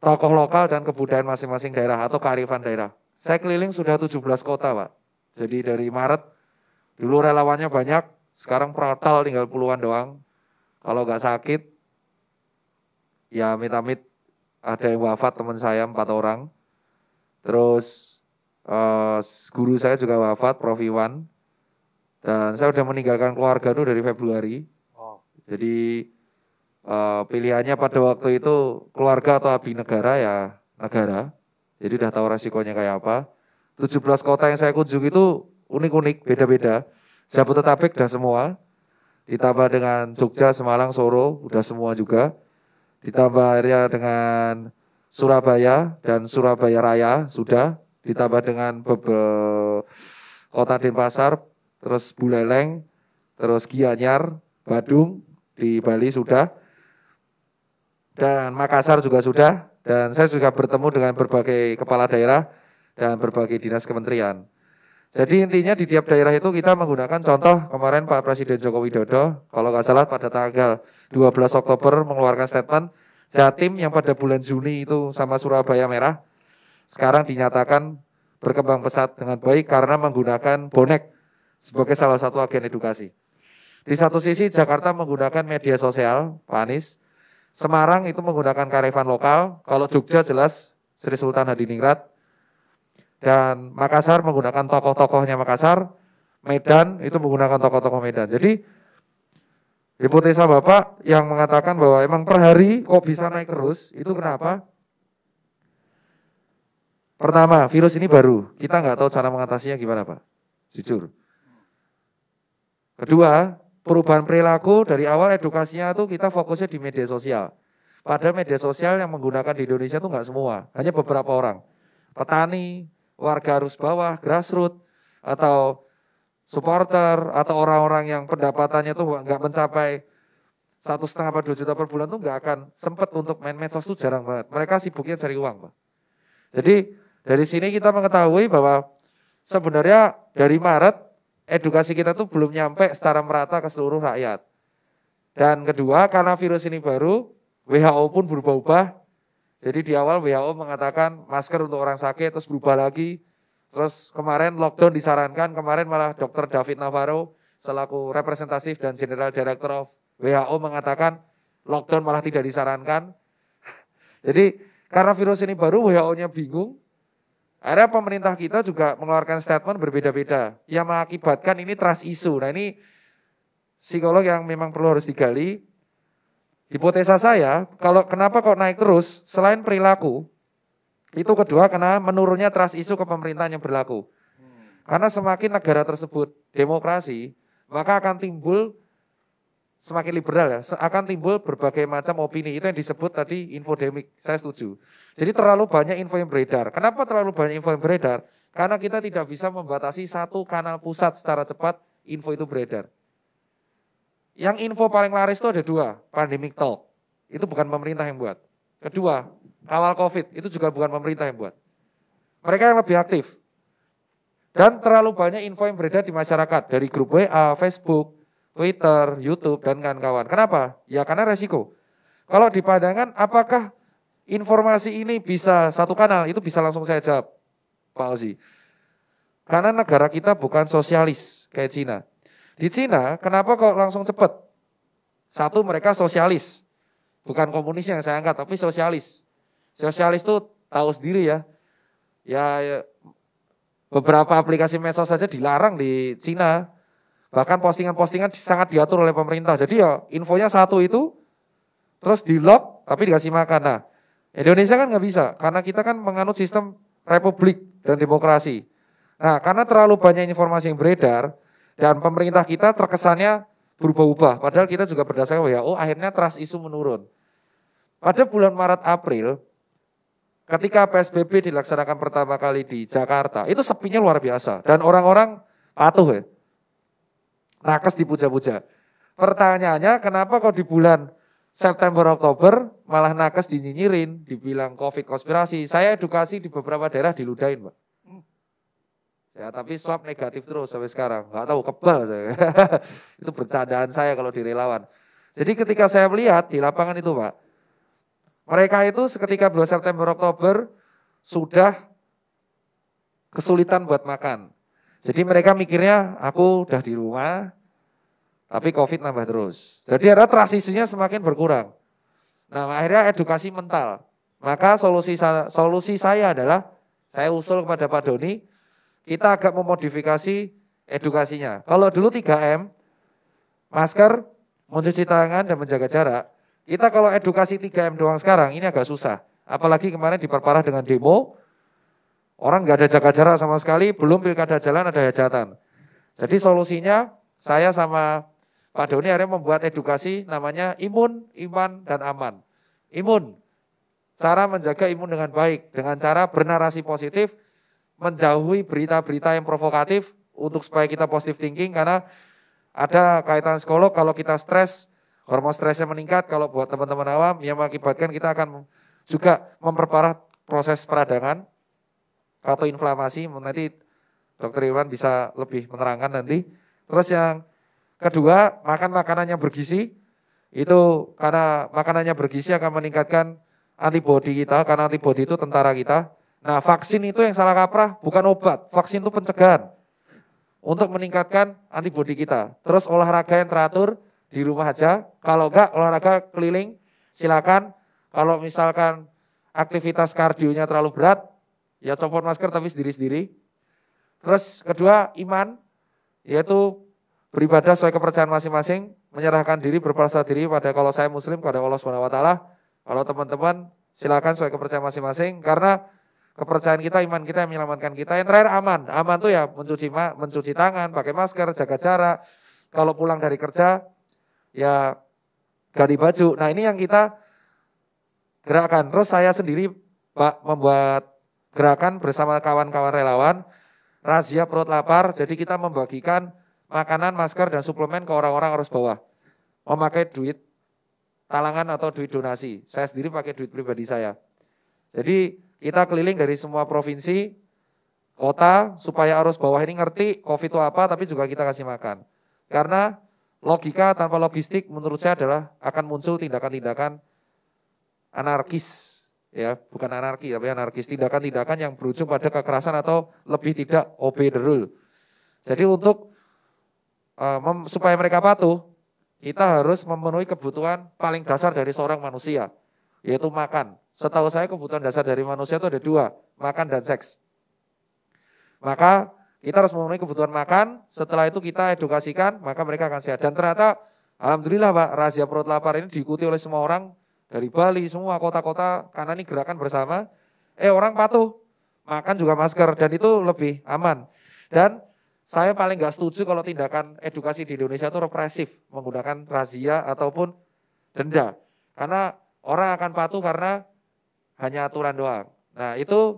S4: tokoh lokal dan kebudayaan masing-masing daerah atau kearifan daerah. Saya keliling sudah 17 kota, Pak. Jadi dari Maret, dulu relawannya banyak, sekarang total tinggal puluhan doang. Kalau nggak sakit, ya amit-amit ada yang wafat teman saya 4 orang. Terus guru saya juga wafat, Prof. Iwan. Dan saya sudah meninggalkan keluarga itu dari Februari. Jadi pilihannya pada waktu itu keluarga atau abdi negara ya negara. Jadi udah tahu resikonya kayak apa. 17 kota yang saya kunjungi itu unik-unik, beda-beda. Jabodetabek udah semua. Ditambah dengan Jogja, Semarang, Solo udah semua juga. Ditambah area dengan Surabaya dan Surabaya Raya sudah. Ditambah dengan Kota Denpasar, terus Buleleng, terus Gianyar, Badung, di Bali sudah. Dan Makassar juga sudah. Dan saya juga bertemu dengan berbagai kepala daerah dan berbagai dinas kementerian. Jadi intinya di tiap daerah itu kita menggunakan contoh kemarin Pak Presiden Joko Widodo, kalau nggak salah pada tanggal 12 Oktober mengeluarkan statement, Jatim yang pada bulan Juni itu sama Surabaya Merah, sekarang dinyatakan berkembang pesat dengan baik karena menggunakan bonek sebagai salah satu agen edukasi. Di satu sisi Jakarta menggunakan media sosial, Pak Anies, Semarang itu menggunakan kearifan lokal, kalau Jogja jelas Sri Sultan Hadiningrat, dan Makassar menggunakan tokoh-tokohnya Makassar, Medan itu menggunakan tokoh-tokoh Medan. Jadi hipotesa Bapak yang mengatakan bahwa emang per hari kok bisa naik terus, itu kenapa? Pertama, virus ini baru, kita nggak tahu cara mengatasinya gimana Pak, jujur. Kedua, perubahan perilaku dari awal edukasinya itu kita fokusnya di media sosial. Padahal media sosial yang menggunakan di Indonesia itu nggak semua, hanya beberapa orang. Petani, warga arus bawah, grassroots, atau supporter, atau orang-orang yang pendapatannya tuh nggak mencapai 1,5-2 juta per bulan tuh nggak akan sempat untuk main medsos tuh jarang banget. Mereka sibuknya cari uang, Pak. Jadi dari sini kita mengetahui bahwa sebenarnya dari Maret edukasi kita tuh belum nyampe secara merata ke seluruh rakyat. Dan kedua, karena virus ini baru, WHO pun berubah-ubah. Jadi di awal WHO mengatakan masker untuk orang sakit, terus berubah lagi. Terus kemarin lockdown disarankan, kemarin malah Dr. David Navarro selaku representatif dan General Director of WHO mengatakan lockdown malah tidak disarankan. Jadi karena virus ini baru, WHO-nya bingung. Akhirnya pemerintah kita juga mengeluarkan statement berbeda-beda yang mengakibatkan ini trust issue. Nah ini psikolog yang memang perlu harus digali. Hipotesa saya, kalau kenapa kok naik terus, selain perilaku, itu kedua karena menurunnya trust issue ke pemerintahan yang berlaku. Karena semakin negara tersebut demokrasi, maka akan timbul semakin liberal ya, akan timbul berbagai macam opini. Itu yang disebut tadi infodemik, saya setuju. Jadi terlalu banyak info yang beredar. Kenapa terlalu banyak info yang beredar? Karena kita tidak bisa membatasi satu kanal pusat secara cepat info itu beredar. Yang info paling laris itu ada dua, pandemic talk. Itu bukan pemerintah yang buat. Kedua, kawal COVID, itu juga bukan pemerintah yang buat. Mereka yang lebih aktif. Dan terlalu banyak info yang beredar di masyarakat. Dari grup WA, Facebook, Twitter, YouTube, dan kawan-kawan. Kenapa? Ya karena resiko. Kalau dipandangkan, apakah informasi ini bisa satu kanal? Itu bisa langsung saya jawab, Pak Ozi. Karena negara kita bukan sosialis kayak Cina. Di Cina, kenapa kok langsung cepat? Satu, mereka sosialis. Bukan komunis yang saya angkat, tapi sosialis. Sosialis itu tahu sendiri ya. Ya beberapa aplikasi medsos saja dilarang di Cina. Bahkan postingan-postingan sangat diatur oleh pemerintah. Jadi ya infonya satu itu, terus di-lock, tapi dikasih makan. Nah, Indonesia kan nggak bisa, karena kita kan menganut sistem republik dan demokrasi. Nah, karena terlalu banyak informasi yang beredar, dan pemerintah kita terkesannya berubah-ubah. Padahal kita juga berdasarkan WHO, akhirnya trust isu menurun. Pada bulan Maret April, ketika PSBB dilaksanakan pertama kali di Jakarta, itu sepinya luar biasa. Dan orang-orang patuh ya. Nakes dipuja-puja. Pertanyaannya, kenapa kok di bulan September, Oktober, malah nakes dinyinyirin, dibilang COVID konspirasi. Saya edukasi di beberapa daerah diludahin, Pak. Ya, tapi swab negatif terus sampai sekarang. Nggak tahu, kebal saya. Itu bercandaan saya kalau di relawan. Jadi ketika saya melihat di lapangan itu, Pak, mereka itu seketika bulan September, Oktober sudah kesulitan buat makan. Jadi mereka mikirnya, aku udah di rumah, tapi COVID nambah terus. Jadi ada transisinya semakin berkurang. Nah, akhirnya edukasi mental. Maka solusi saya adalah, saya usul kepada Pak Doni, kita agak memodifikasi edukasinya. Kalau dulu 3M, masker, mencuci tangan, dan menjaga jarak. Kita kalau edukasi 3M doang sekarang, ini agak susah. Apalagi kemarin diperparah dengan demo, orang nggak ada jaga jarak sama sekali, belum pilkada jalan ada hajatan. Jadi solusinya, saya sama Pak Doni akhirnya membuat edukasi namanya imun, iman, dan aman. Imun, cara menjaga imun dengan baik, dengan cara bernarasi positif, menjauhi berita-berita yang provokatif, untuk supaya kita positive thinking, karena ada kaitan psikolog, kalau kita stres, hormon stresnya meningkat, kalau buat teman-teman awam, yang mengakibatkan kita akan juga memperparah proses peradangan atau inflamasi. Nanti Dr. Iwan bisa lebih menerangkan nanti. Terus yang kedua, makan makanan yang bergizi. Itu karena makanannya bergizi akan meningkatkan antibodi kita, karena antibodi itu tentara kita. Nah, vaksin itu yang salah kaprah, bukan obat. Vaksin itu pencegahan untuk meningkatkan antibodi kita. Terus olahraga yang teratur, di rumah aja, kalau enggak olahraga keliling, silakan. Kalau misalkan aktivitas kardionya terlalu berat, ya copot masker tapi sendiri-sendiri. Terus kedua, iman, yaitu beribadah sesuai kepercayaan masing-masing, menyerahkan diri, berpercaya diri pada, kalau saya muslim, pada Allah SWT. Kalau teman-teman, silakan sesuai kepercayaan masing-masing, karena kepercayaan kita, iman kita yang menyelamatkan kita. Yang terakhir aman. Aman tuh ya mencuci tangan, pakai masker, jaga jarak. Kalau pulang dari kerja, ya ganti baju. Nah, ini yang kita gerakan. Terus saya sendiri, Pak, membuat gerakan bersama kawan-kawan relawan, razia perut lapar. Jadi kita membagikan makanan, masker, dan suplemen ke orang-orang arus bawah. Memakai duit talangan atau duit donasi. Saya sendiri pakai duit pribadi saya. Jadi kita keliling dari semua provinsi, kota, supaya arus bawah ini ngerti COVID itu apa, tapi juga kita kasih makan. Karena logika tanpa logistik menurut saya adalah akan muncul tindakan-tindakan anarkis, ya bukan anarki tapi anarkis, tindakan-tindakan yang berujung pada kekerasan atau lebih tidak obey the rule. Jadi untuk supaya mereka patuh, kita harus memenuhi kebutuhan paling dasar dari seorang manusia, yaitu makan. Setahu saya kebutuhan dasar dari manusia itu ada dua, makan dan seks. Maka kita harus memenuhi kebutuhan makan, setelah itu kita edukasikan, maka mereka akan sehat. Dan ternyata, alhamdulillah Pak, razia perut lapar ini diikuti oleh semua orang, dari Bali, semua kota-kota, karena ini gerakan bersama, orang patuh, makan juga masker, dan itu lebih aman. Dan saya paling nggak setuju kalau tindakan edukasi di Indonesia itu represif, menggunakan razia ataupun denda. Karena orang akan patuh karena hanya aturan doang. Nah itu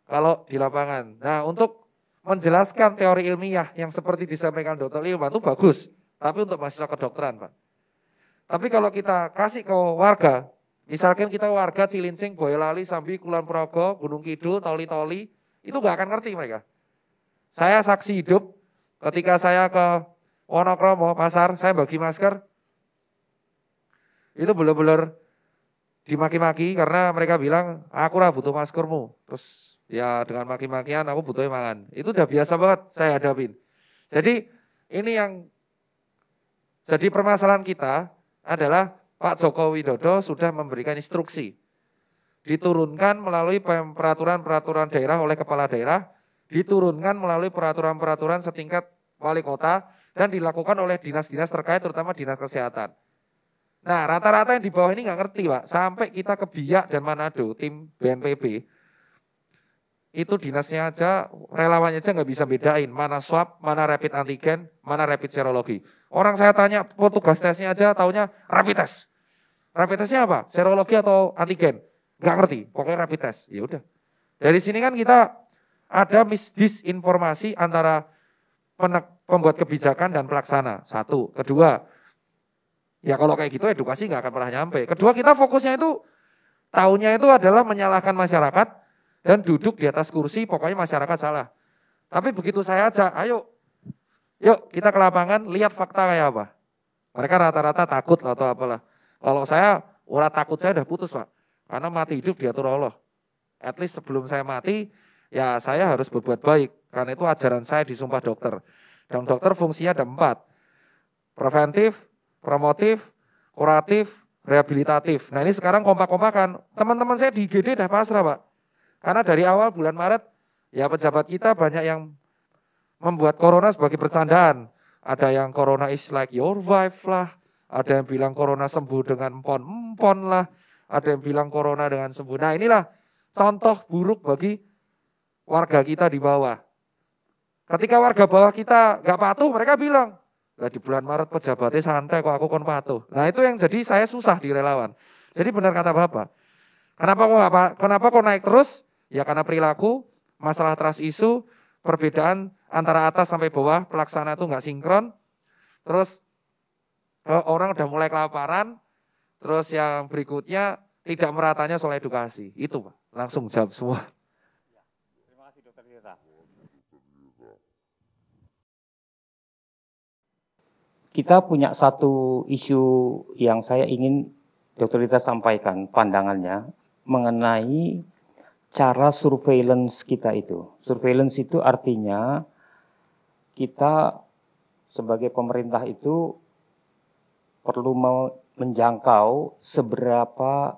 S4: kalau di lapangan. Nah untuk menjelaskan teori ilmiah yang seperti disampaikan Dr. Ilman itu bagus. Tapi untuk mahasiswa kedokteran Pak. Tapi kalau kita kasih ke warga, misalkan kita warga Cilincing, Boyolali, Sambi, Kulon Progo, Gunung Kidul, Toli-Toli, itu nggak akan ngerti mereka. Saya saksi hidup ketika saya ke Wonokromo, pasar, saya bagi masker, itu benar-benar dimaki-maki karena mereka bilang, aku lah butuh maskermu. Terus ya dengan maki-makian aku butuh mangan. Itu udah biasa banget saya hadapin. Jadi ini yang jadi permasalahan kita adalah Pak Joko Widodo sudah memberikan instruksi. Diturunkan melalui peraturan-peraturan daerah oleh kepala daerah, diturunkan melalui peraturan-peraturan setingkat wali kota, dan dilakukan oleh dinas-dinas terkait terutama dinas kesehatan. Nah rata-rata yang di bawah ini nggak ngerti Pak, sampai kita ke Biak dan Manado, tim BNPB, itu dinasnya aja, relawannya aja nggak bisa bedain mana swab, mana rapid antigen, mana rapid serologi. Orang saya tanya petugas tesnya aja taunya rapid test. Rapid testnya apa? Serologi atau antigen? Nggak ngerti, pokoknya rapid test. Ya udah. Dari sini kan kita ada disinformasi antara pembuat kebijakan dan pelaksana. Satu, kedua, ya kalau kayak gitu edukasi nggak akan pernah nyampe. Kedua kita fokusnya itu, tahunnya itu adalah menyalahkan masyarakat dan duduk di atas kursi pokoknya masyarakat salah. Tapi begitu saya ajak, ayo, yuk kita ke lapangan lihat fakta kayak apa. Mereka rata-rata takut atau apalah. Kalau saya, urat takut saya udah putus Pak. Karena mati hidup diatur Allah. At least sebelum saya mati, ya saya harus berbuat baik. Karena itu ajaran saya di Sumpah Dokter. Dan dokter fungsinya ada 4. Preventif, promotif, kuratif, rehabilitatif. Nah ini sekarang kompak-kompakan. Teman-teman saya di IGD udah pasrah Pak. Karena dari awal bulan Maret, ya pejabat kita banyak yang membuat corona sebagai bercandaan. Ada yang corona is like your wife lah. Ada yang bilang corona sembuh dengan empon-empon lah. Ada yang bilang corona dengan sembuh. Nah inilah contoh buruk bagi warga kita di bawah. Ketika warga bawah kita nggak patuh, mereka bilang, lah di bulan Maret pejabatnya santai kok aku kon patuh. Nah itu yang jadi saya susah di relawan. Jadi benar kata Bapak. Kenapa kok naik terus? Ya karena perilaku, masalah trust isu, perbedaan antara atas sampai bawah, pelaksana itu nggak sinkron. Terus orang udah mulai kelaparan. Terus yang berikutnya tidak meratanya soal edukasi. Itu Pak, langsung jawab semua.
S1: Terima kasih Dr. Tirta. Kita punya satu isu yang saya ingin Dr. Tirta sampaikan pandangannya mengenai cara surveillance kita itu. Surveillance itu artinya kita sebagai pemerintah itu perlu menjangkau seberapa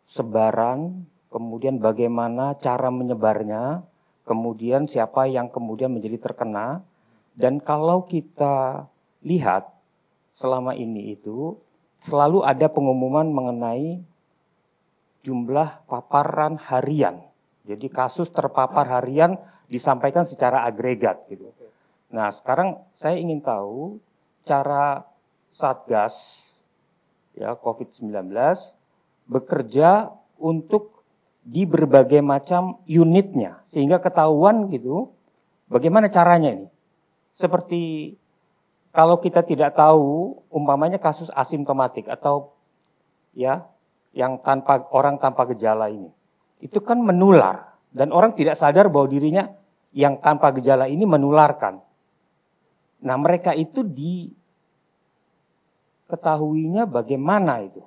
S1: sebaran, kemudian bagaimana cara menyebarnya, kemudian siapa yang kemudian menjadi terkena. Dan kalau kita lihat selama ini itu selalu ada pengumuman mengenai jumlah paparan harian. Jadi kasus terpapar harian disampaikan secara agregat gitu. Nah, sekarang saya ingin tahu cara Satgas ya COVID-19 bekerja untuk di berbagai macam unitnya sehingga ketahuan gitu bagaimana caranya ini. Seperti kalau kita tidak tahu umpamanya kasus asimptomatik atau ya yang orang tanpa gejala ini. Itu kan menular dan orang tidak sadar bahwa dirinya yang tanpa gejala ini menularkan. Nah, mereka itu ketahuinya bagaimana itu?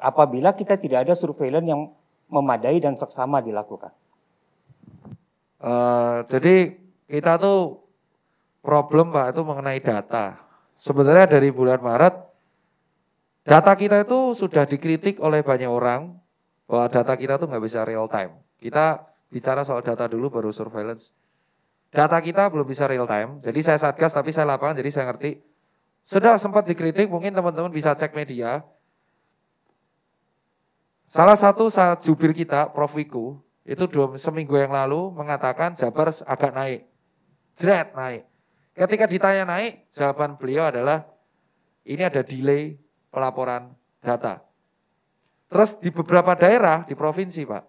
S1: Apabila kita tidak ada surveillance yang memadai dan seksama dilakukan.
S4: Jadi kita tuh problem Pak itu mengenai data. Sebenarnya dari bulan Maret, data kita itu sudah dikritik oleh banyak orang bahwa data kita tuh nggak bisa real time. Kita bicara soal data dulu baru surveillance. Data kita belum bisa real time. Jadi saya Satgas tapi saya lapangan jadi saya ngerti. Sudah sempat dikritik, mungkin teman-teman bisa cek media. Salah satu jubir kita, Prof. Wiku, itu seminggu yang lalu mengatakan Jabar agak naik. Jret naik. Ketika ditanya naik, jawaban beliau adalah ini ada delay pelaporan data. Terus di beberapa daerah di provinsi Pak,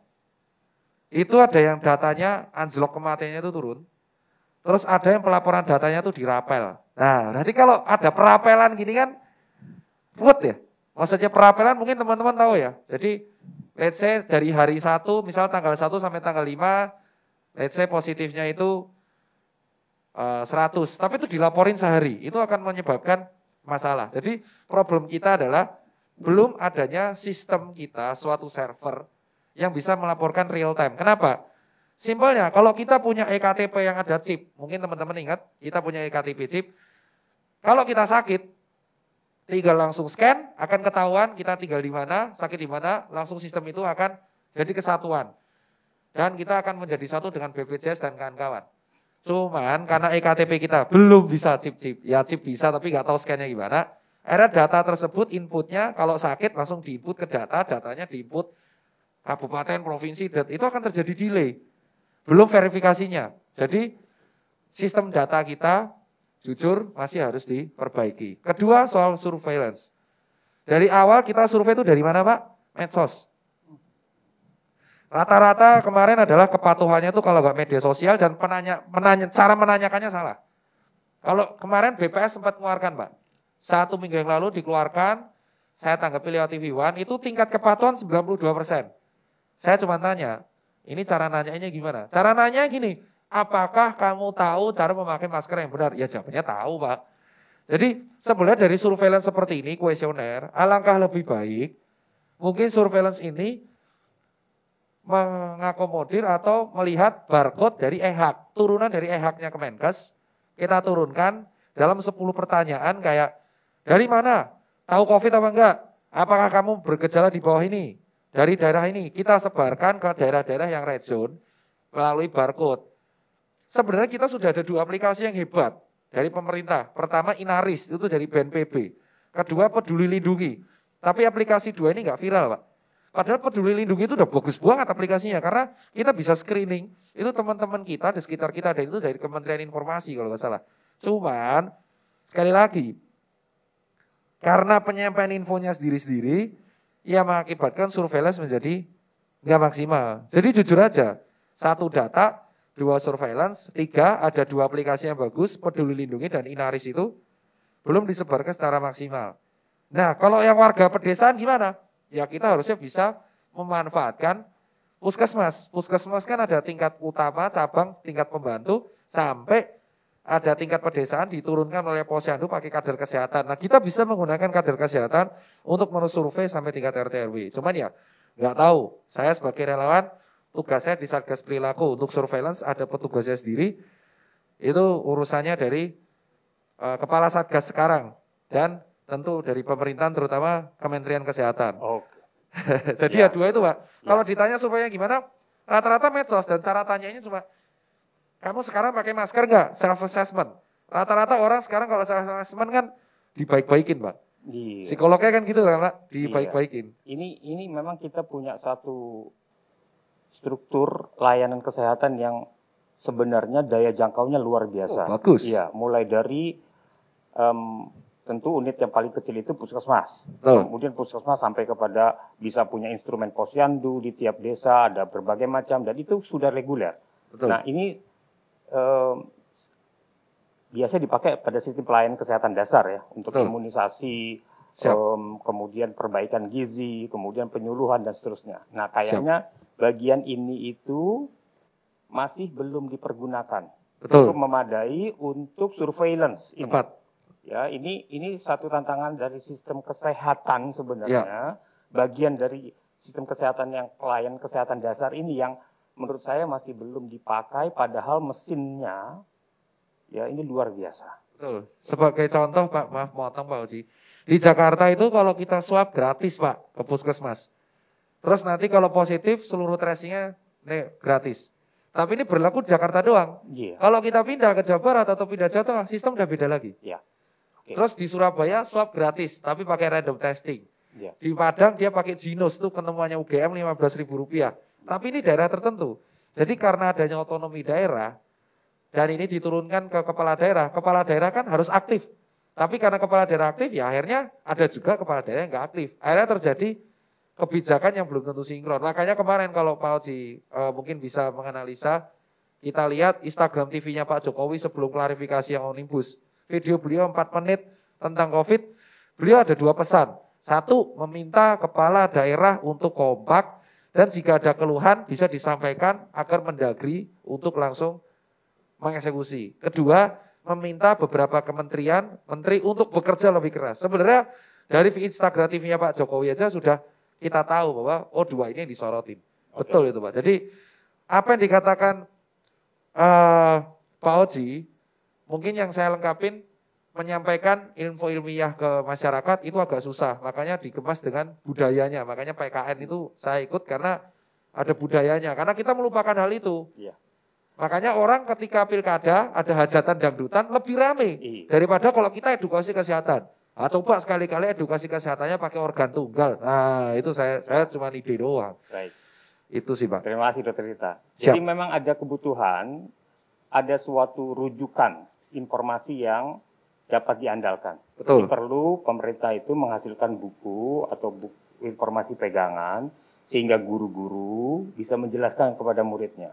S4: itu ada yang datanya anjlok kematiannya itu turun. Terus ada yang pelaporan datanya itu dirapel. Nah, nanti kalau ada perapelan gini kan, ruwet ya. Maksudnya perapelan mungkin teman-teman tahu ya. Jadi, let's say dari hari 1, misal tanggal 1 sampai tanggal 5, let's say positifnya itu 100. Tapi itu dilaporin sehari, itu akan menyebabkan masalah. Jadi, problem kita adalah belum adanya sistem kita, suatu server yang bisa melaporkan real time. Kenapa? Simpelnya, kalau kita punya EKTP yang ada chip, mungkin teman-teman ingat, kita punya EKTP chip, kalau kita sakit, tinggal langsung scan, akan ketahuan kita tinggal di mana, sakit di mana, langsung sistem itu akan jadi kesatuan. Dan kita akan menjadi satu dengan BPJS dan kawan-kawan. Cuman karena EKTP kita belum bisa chip-chip, ya chip bisa tapi nggak tahu scan-nya gimana, akhirnya data tersebut inputnya kalau sakit langsung diinput ke data, datanya diinput kabupaten, provinsi, dan itu akan terjadi delay. Belum verifikasinya. Jadi sistem data kita jujur masih harus diperbaiki. Kedua soal surveillance. Dari awal kita survei itu dari mana Pak? Medsos. Rata-rata kemarin adalah kepatuhannya itu kalau nggak media sosial dan cara menanyakannya salah. Kalau kemarin BPS sempat mengeluarkan Pak. 1 minggu yang lalu dikeluarkan, saya tanggapi lewat TV One, itu tingkat kepatuhan 92%. Saya cuma tanya, ini cara nanyanya gimana? Cara nanya gini, apakah kamu tahu cara memakai masker yang benar? Ya jawabannya tahu Pak. Jadi sebenarnya dari surveillance seperti ini, kuesioner, alangkah lebih baik, mungkin surveillance ini mengakomodir atau melihat barcode dari EHAK, turunan dari EHAK-nya Kemenkes, kita turunkan dalam 10 pertanyaan kayak, dari mana? Tahu COVID apa enggak? Apakah kamu bergejala di bawah ini? Dari daerah ini, kita sebarkan ke daerah-daerah yang red zone melalui barcode. Sebenarnya kita sudah ada 2 aplikasi yang hebat dari pemerintah. Pertama Inaris, itu dari BNPB. Kedua Peduli Lindungi. Tapi aplikasi 2 ini nggak viral Pak. Padahal Peduli Lindungi itu udah bagus banget aplikasinya. Karena kita bisa screening. Itu teman-teman kita di sekitar kita, dan itu dari Kementerian Informasi kalau nggak salah. Cuman, sekali lagi, karena penyampaian infonya sendiri-sendiri, ia mengakibatkan surveillance menjadi nggak maksimal. Jadi jujur aja, 1 data, 2 surveillance, 3 ada 2 aplikasi yang bagus, Peduli Lindungi dan Inaris itu belum disebarkan secara maksimal. Nah kalau yang warga pedesaan gimana? Ya kita harusnya bisa memanfaatkan puskesmas. Puskesmas kan ada tingkat utama, cabang, tingkat pembantu, sampai ada tingkat pedesaan diturunkan oleh Posyandu pakai kader kesehatan. Nah kita bisa menggunakan kader kesehatan untuk mensurvei sampai tingkat RT RW. Cuman ya nggak tahu, saya sebagai relawan, tugas saya di Satgas Perilaku untuk surveillance ada petugasnya sendiri. Itu urusannya dari Kepala Satgas sekarang. Dan tentu dari pemerintahan terutama Kementerian Kesehatan. Jadi ya 2 itu Pak. Kalau ditanya surveinya gimana, rata-rata medsos dan cara tanyanya cuma, kamu sekarang pakai masker nggak? Self-assessment. Rata-rata orang sekarang kalau self-assessment kan dibaik-baikin Pak.
S1: Iya.
S4: Psikolognya kan gitu kan Pak, dibaik-baikin.
S1: Ini memang kita punya satu struktur layanan kesehatan yang sebenarnya daya jangkaunya luar biasa.
S4: Oh, bagus.
S1: Iya, mulai dari tentu unit yang paling kecil itu puskesmas. Kemudian puskesmas sampai kepada bisa punya instrumen posyandu di tiap desa, ada berbagai macam, dan itu sudah reguler.
S4: Betul.
S1: Nah ini biasa dipakai pada sistem pelayanan kesehatan dasar ya, untuk imunisasi, kemudian perbaikan gizi, kemudian penyuluhan dan seterusnya. Nah kayaknya bagian ini itu masih belum dipergunakan untuk memadai untuk surveillance ini.
S4: Tepat.
S1: Ya, ini satu tantangan dari sistem kesehatan sebenarnya. Ya. Bagian dari sistem kesehatan yang pelayanan kesehatan dasar ini yang menurut saya masih belum dipakai, padahal mesinnya ya ini luar biasa.
S4: Betul. Sebagai contoh Pak, maaf motong Pak Uji. Di Jakarta itu kalau kita swab gratis Pak ke puskesmas. Terus nanti kalau positif seluruh tracingnya gratis. Tapi ini berlaku di Jakarta doang.
S1: Yeah.
S4: Kalau kita pindah ke Jawa Barat atau pindah Jawa Tengah, sistem udah beda lagi.
S1: Yeah. Okay.
S4: Terus di Surabaya swab gratis, tapi pakai random testing.
S1: Yeah.
S4: Di Padang dia pakai Ginos tuh ketemuannya UGM Rp15.000. Tapi ini daerah tertentu. Jadi karena adanya otonomi daerah, dan ini diturunkan ke kepala daerah kan harus aktif. Tapi karena kepala daerah aktif, ya akhirnya ada juga kepala daerah yang nggak aktif. Akhirnya terjadi kebijakan yang belum tentu sinkron. Makanya kemarin kalau Pak Oji mungkin bisa menganalisa, kita lihat Instagram TV-nya Pak Jokowi sebelum klarifikasi yang omnibus. Video beliau 4 menit tentang COVID, beliau ada 2 pesan. Satu, meminta kepala daerah untuk kompak, dan jika ada keluhan bisa disampaikan agar Mendagri untuk langsung mengeksekusi. Kedua, meminta beberapa kementerian, menteri untuk bekerja lebih keras. Sebenarnya dari Instagram TV-nya Pak Jokowi aja sudah kita tahu bahwa 2 ini yang disorotin. Betul itu Pak. Jadi apa yang dikatakan Pak Oji, mungkin yang saya lengkapin, menyampaikan info ilmiah ke masyarakat itu agak susah. Makanya dikemas dengan budayanya. Makanya PKN itu saya ikut karena ada budayanya. Karena kita melupakan hal itu. Iya. Makanya orang ketika pilkada ada hajatan dangdutan lebih rame daripada kalau kita edukasi kesehatan. Nah, coba sekali-kali edukasi kesehatannya pakai organ tunggal. Nah itu saya cuma ide doang. Baik. Itu sih Pak.
S1: Terima kasih Dr. Rita. Jadi memang ada kebutuhan, ada suatu rujukan informasi yang dapat diandalkan. Betul. Jadi perlu pemerintah itu menghasilkan buku atau informasi pegangan sehingga guru-guru bisa menjelaskan kepada muridnya.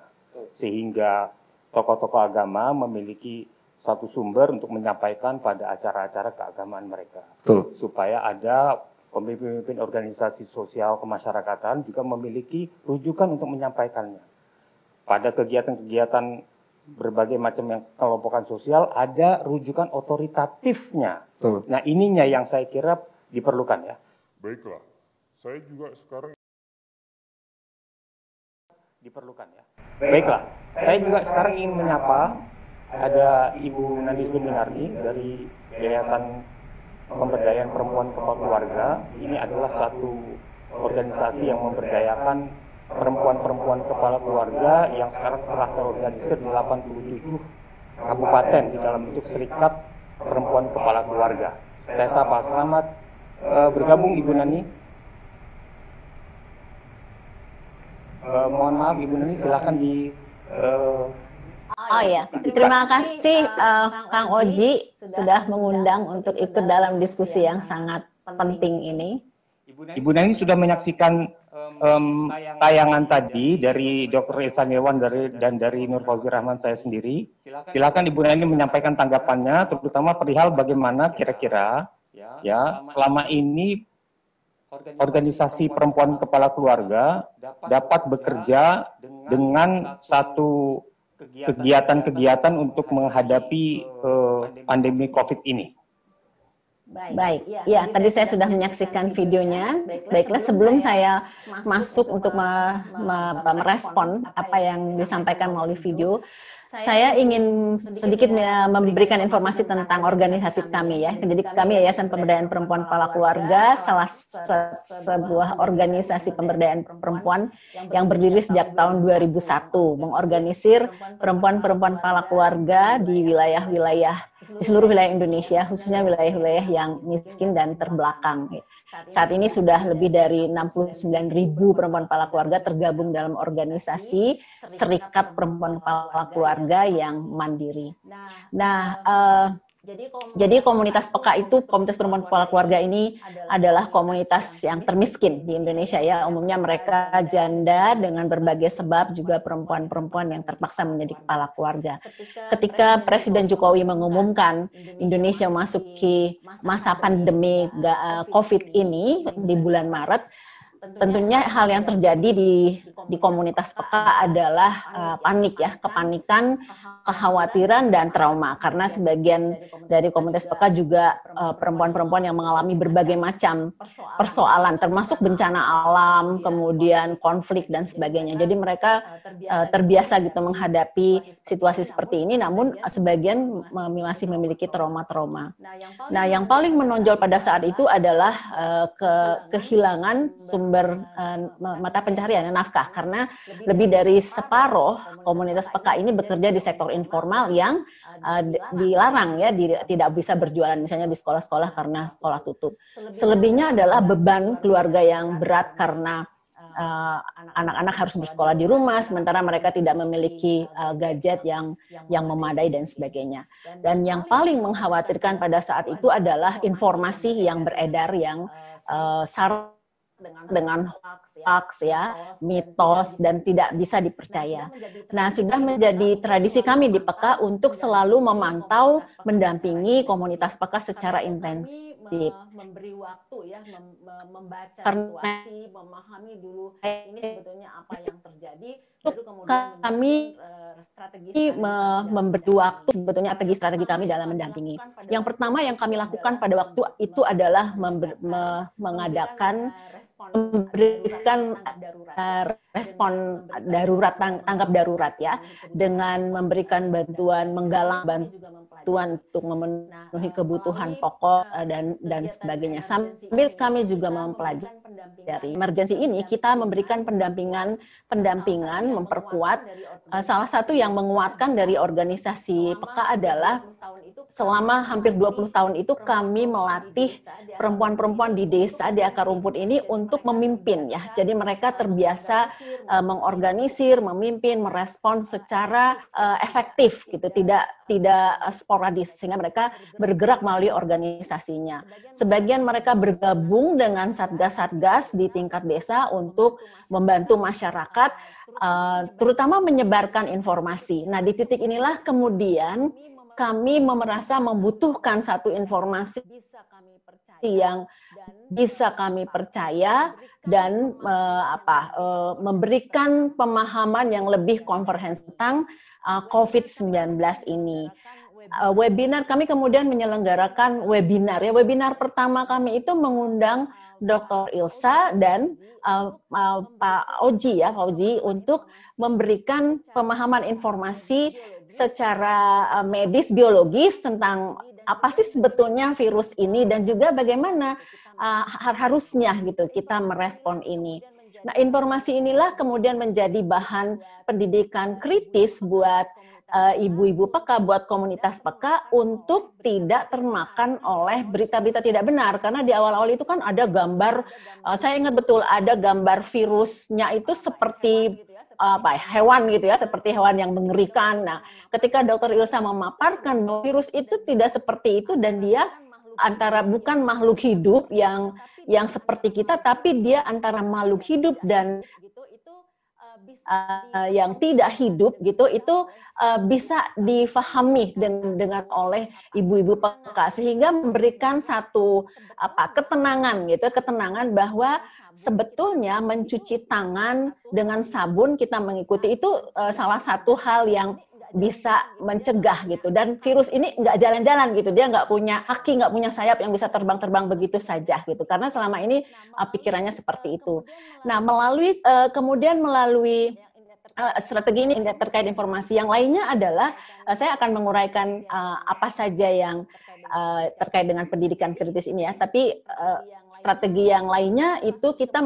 S1: Sehingga tokoh-tokoh agama memiliki satu sumber untuk menyampaikan pada acara-acara keagamaan mereka. Betul. Supaya ada pemimpin organisasi sosial kemasyarakatan juga memiliki rujukan untuk menyampaikannya. Pada kegiatan-kegiatan berbagai macam yang kelompokan sosial ada rujukan otoritatifnya. Betul. Nah ininya yang saya kira diperlukan ya.
S5: Baiklah, saya juga sekarang
S1: diperlukan ya. Baiklah, saya juga sekarang ingin menyapa ada Ibu Nani Suminardi dari Yayasan Pemberdayaan Perempuan Kepala Keluarga. Ini adalah satu organisasi yang memberdayakan perempuan-perempuan kepala keluarga yang sekarang telah terorganisir di 87 kabupaten di dalam bentuk serikat perempuan kepala keluarga. Saya sapa, selamat bergabung Ibu Nani. Mohon maaf Ibu Nani, silakan di.
S6: Oh ya, terima kasih Kang Oji sudah mengundang untuk ikut dalam diskusi yang sangat penting ini.
S1: Ibu Nani sudah menyaksikan tayangan tadi dari Dr. Ihsan Irwan dan dari Nur Fauzi Rahman saya sendiri. Silakan Ibu Nani menyampaikan tanggapannya, terutama perihal bagaimana kira-kira ya selama ini organisasi perempuan kepala keluarga dapat bekerja dengan satu kegiatan-kegiatan untuk menghadapi pandemi COVID ini.
S6: Baik, ya tadi saya sudah menyaksikan videonya. Baiklah, sebelum saya masuk untuk merespon apa yang disampaikan melalui video, saya ingin sedikit memberikan informasi tentang organisasi kami ya. Jadi kami Yayasan Pemberdayaan Perempuan Kepala Keluarga, salah sebuah organisasi pemberdayaan perempuan yang berdiri sejak tahun 2001, mengorganisir perempuan-perempuan kepala keluarga di wilayah-wilayah di seluruh wilayah Indonesia, khususnya wilayah-wilayah yang miskin dan terbelakang. Saat ini sudah lebih dari 69.000 perempuan kepala keluarga tergabung dalam organisasi Serikat Perempuan Kepala Keluarga yang mandiri. Nah, jadi komunitas PEKA itu, komunitas perempuan kepala keluarga ini adalah komunitas yang termiskin di Indonesia ya. Umumnya mereka janda dengan berbagai sebab, juga perempuan-perempuan yang terpaksa menjadi kepala keluarga. Ketika Presiden Jokowi mengumumkan Indonesia memasuki masa pandemi COVID ini di bulan Maret, tentunya hal yang terjadi di komunitas PEKA adalah panik ya, kepanikan, kekhawatiran dan trauma, karena sebagian dari komunitas PEKA juga perempuan-perempuan yang mengalami berbagai macam persoalan, termasuk bencana alam, kemudian konflik dan sebagainya. Jadi mereka terbiasa gitu menghadapi situasi seperti ini, namun sebagian masih memiliki trauma-trauma. Nah, yang paling menonjol pada saat itu adalah kehilangan sumber mata pencarian, nafkah, karena lebih dari separuh komunitas PEKA ini bekerja di sektor informal yang dilarang ya, tidak bisa berjualan misalnya di sekolah-sekolah karena sekolah tutup. Selebihnya adalah beban keluarga yang berat karena anak-anak harus bersekolah di rumah, sementara mereka tidak memiliki gadget yang memadai dan sebagainya. Dan yang paling mengkhawatirkan pada saat itu adalah informasi yang beredar yang syarat dengan hoax ya, mitos dan tidak bisa dipercaya. Nah, sudah menjadi tradisi kami di PEKA untuk selalu memantau, mendampingi komunitas PEKA secara intensif. Memberi waktu ya, membaca situasi, memahami dulu ini sebetulnya apa yang terjadi. Lalu kemudian kami memberi waktu sebetulnya strategi kami dalam mendampingi. Yang pertama yang kami lakukan pada waktu itu adalah memberikan respon darurat, tanggap darurat ya, dengan memberikan bantuan, menggalang bantuan untuk memenuhi kebutuhan pokok dan sebagainya. Sambil kami juga mempelajari dari emergency ini, kita memberikan pendampingan, memperkuat. Salah satu yang menguatkan dari organisasi PEKA adalah selama hampir 20 tahun itu kami melatih perempuan-perempuan di desa, di akar rumput ini untuk memimpin ya. Jadi mereka terbiasa mengorganisir, memimpin, merespon secara efektif gitu, tidak sporadis, sehingga mereka bergerak melalui organisasinya. Sebagian mereka bergabung dengan satgas-satgas di tingkat desa untuk membantu masyarakat, terutama menyebarkan informasi. Nah, di titik inilah kemudian kami merasa membutuhkan satu informasi yang bisa kami percaya dan memberikan pemahaman yang lebih komprehensif tentang COVID-19 ini. Webinar, kami kemudian menyelenggarakan webinar. Ya, webinar pertama kami itu mengundang Dr. Ilsa dan Pak Fauzi untuk memberikan pemahaman informasi secara medis, biologis tentang apa sih sebetulnya virus ini dan juga bagaimana harusnya gitu kita merespon ini. Nah, informasi inilah kemudian menjadi bahan pendidikan kritis buat ibu-ibu PEKA, buat komunitas PEKA untuk tidak termakan oleh berita-berita tidak benar. Karena di awal-awal itu kan ada gambar, saya ingat betul ada gambar virusnya itu seperti hewan gitu ya, seperti hewan yang mengerikan. Nah, ketika Dr. Ilsa memaparkan bahwa virus itu tidak seperti itu dan dia bukan makhluk hidup yang seperti kita, tapi dia antara makhluk hidup dan yang tidak hidup gitu, itu bisa difahami dengan oleh ibu-ibu PEKA, sehingga memberikan satu ketenangan gitu, ketenangan bahwa sebetulnya mencuci tangan dengan sabun kita mengikuti itu salah satu hal yang bisa mencegah gitu, dan virus ini nggak jalan-jalan gitu, dia nggak punya kaki, nggak punya sayap yang bisa terbang-terbang begitu saja gitu, karena selama ini pikirannya seperti itu. Nah, kemudian melalui strategi ini terkait informasi yang lainnya adalah saya akan menguraikan apa saja yang terkait dengan pendidikan kritis ini ya, tapi strategi yang lainnya itu kita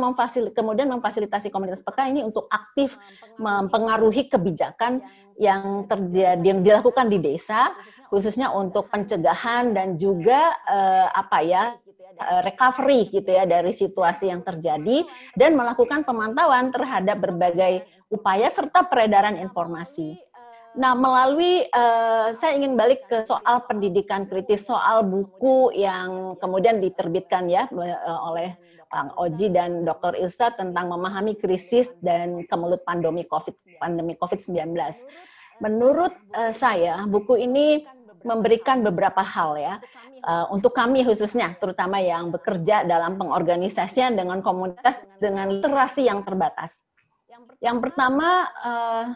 S6: kemudian memfasilitasi komunitas PEKA ini untuk aktif mempengaruhi kebijakan yang dilakukan di desa, khususnya untuk pencegahan dan juga recovery gitu ya dari situasi yang terjadi, dan melakukan pemantauan terhadap berbagai upaya serta peredaran informasi. Nah, saya ingin balik ke soal pendidikan kritis, soal buku yang kemudian diterbitkan ya oleh Bang Oji dan Dr. Ilsa tentang memahami krisis dan kemelut pandemi COVID-19. Menurut saya, buku ini memberikan beberapa hal ya, untuk kami khususnya, terutama yang bekerja dalam pengorganisasian dengan komunitas dengan literasi yang terbatas. Yang pertama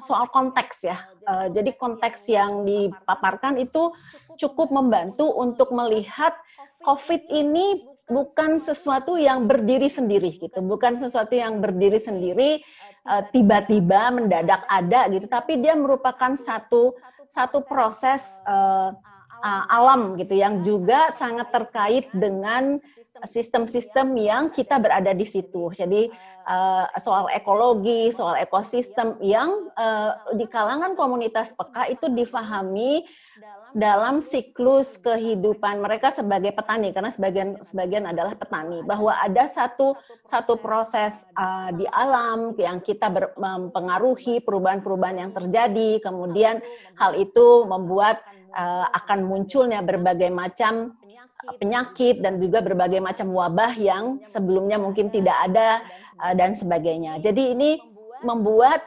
S6: soal konteks ya, jadi konteks yang dipaparkan itu cukup membantu untuk melihat COVID ini bukan sesuatu yang berdiri sendiri gitu, bukan sesuatu yang berdiri sendiri tiba-tiba mendadak ada gitu, tapi dia merupakan satu proses alam gitu yang juga sangat terkait dengan sistem-sistem yang kita berada di situ. Jadi soal ekologi, soal ekosistem yang di kalangan komunitas peka itu difahami dalam siklus kehidupan mereka sebagai petani, karena sebagian adalah petani, bahwa ada satu proses di alam yang kita mempengaruhi perubahan-perubahan yang terjadi, kemudian hal itu membuat akan munculnya berbagai macam penyakit dan juga berbagai macam wabah yang sebelumnya mungkin tidak ada dan sebagainya. Jadi ini membuat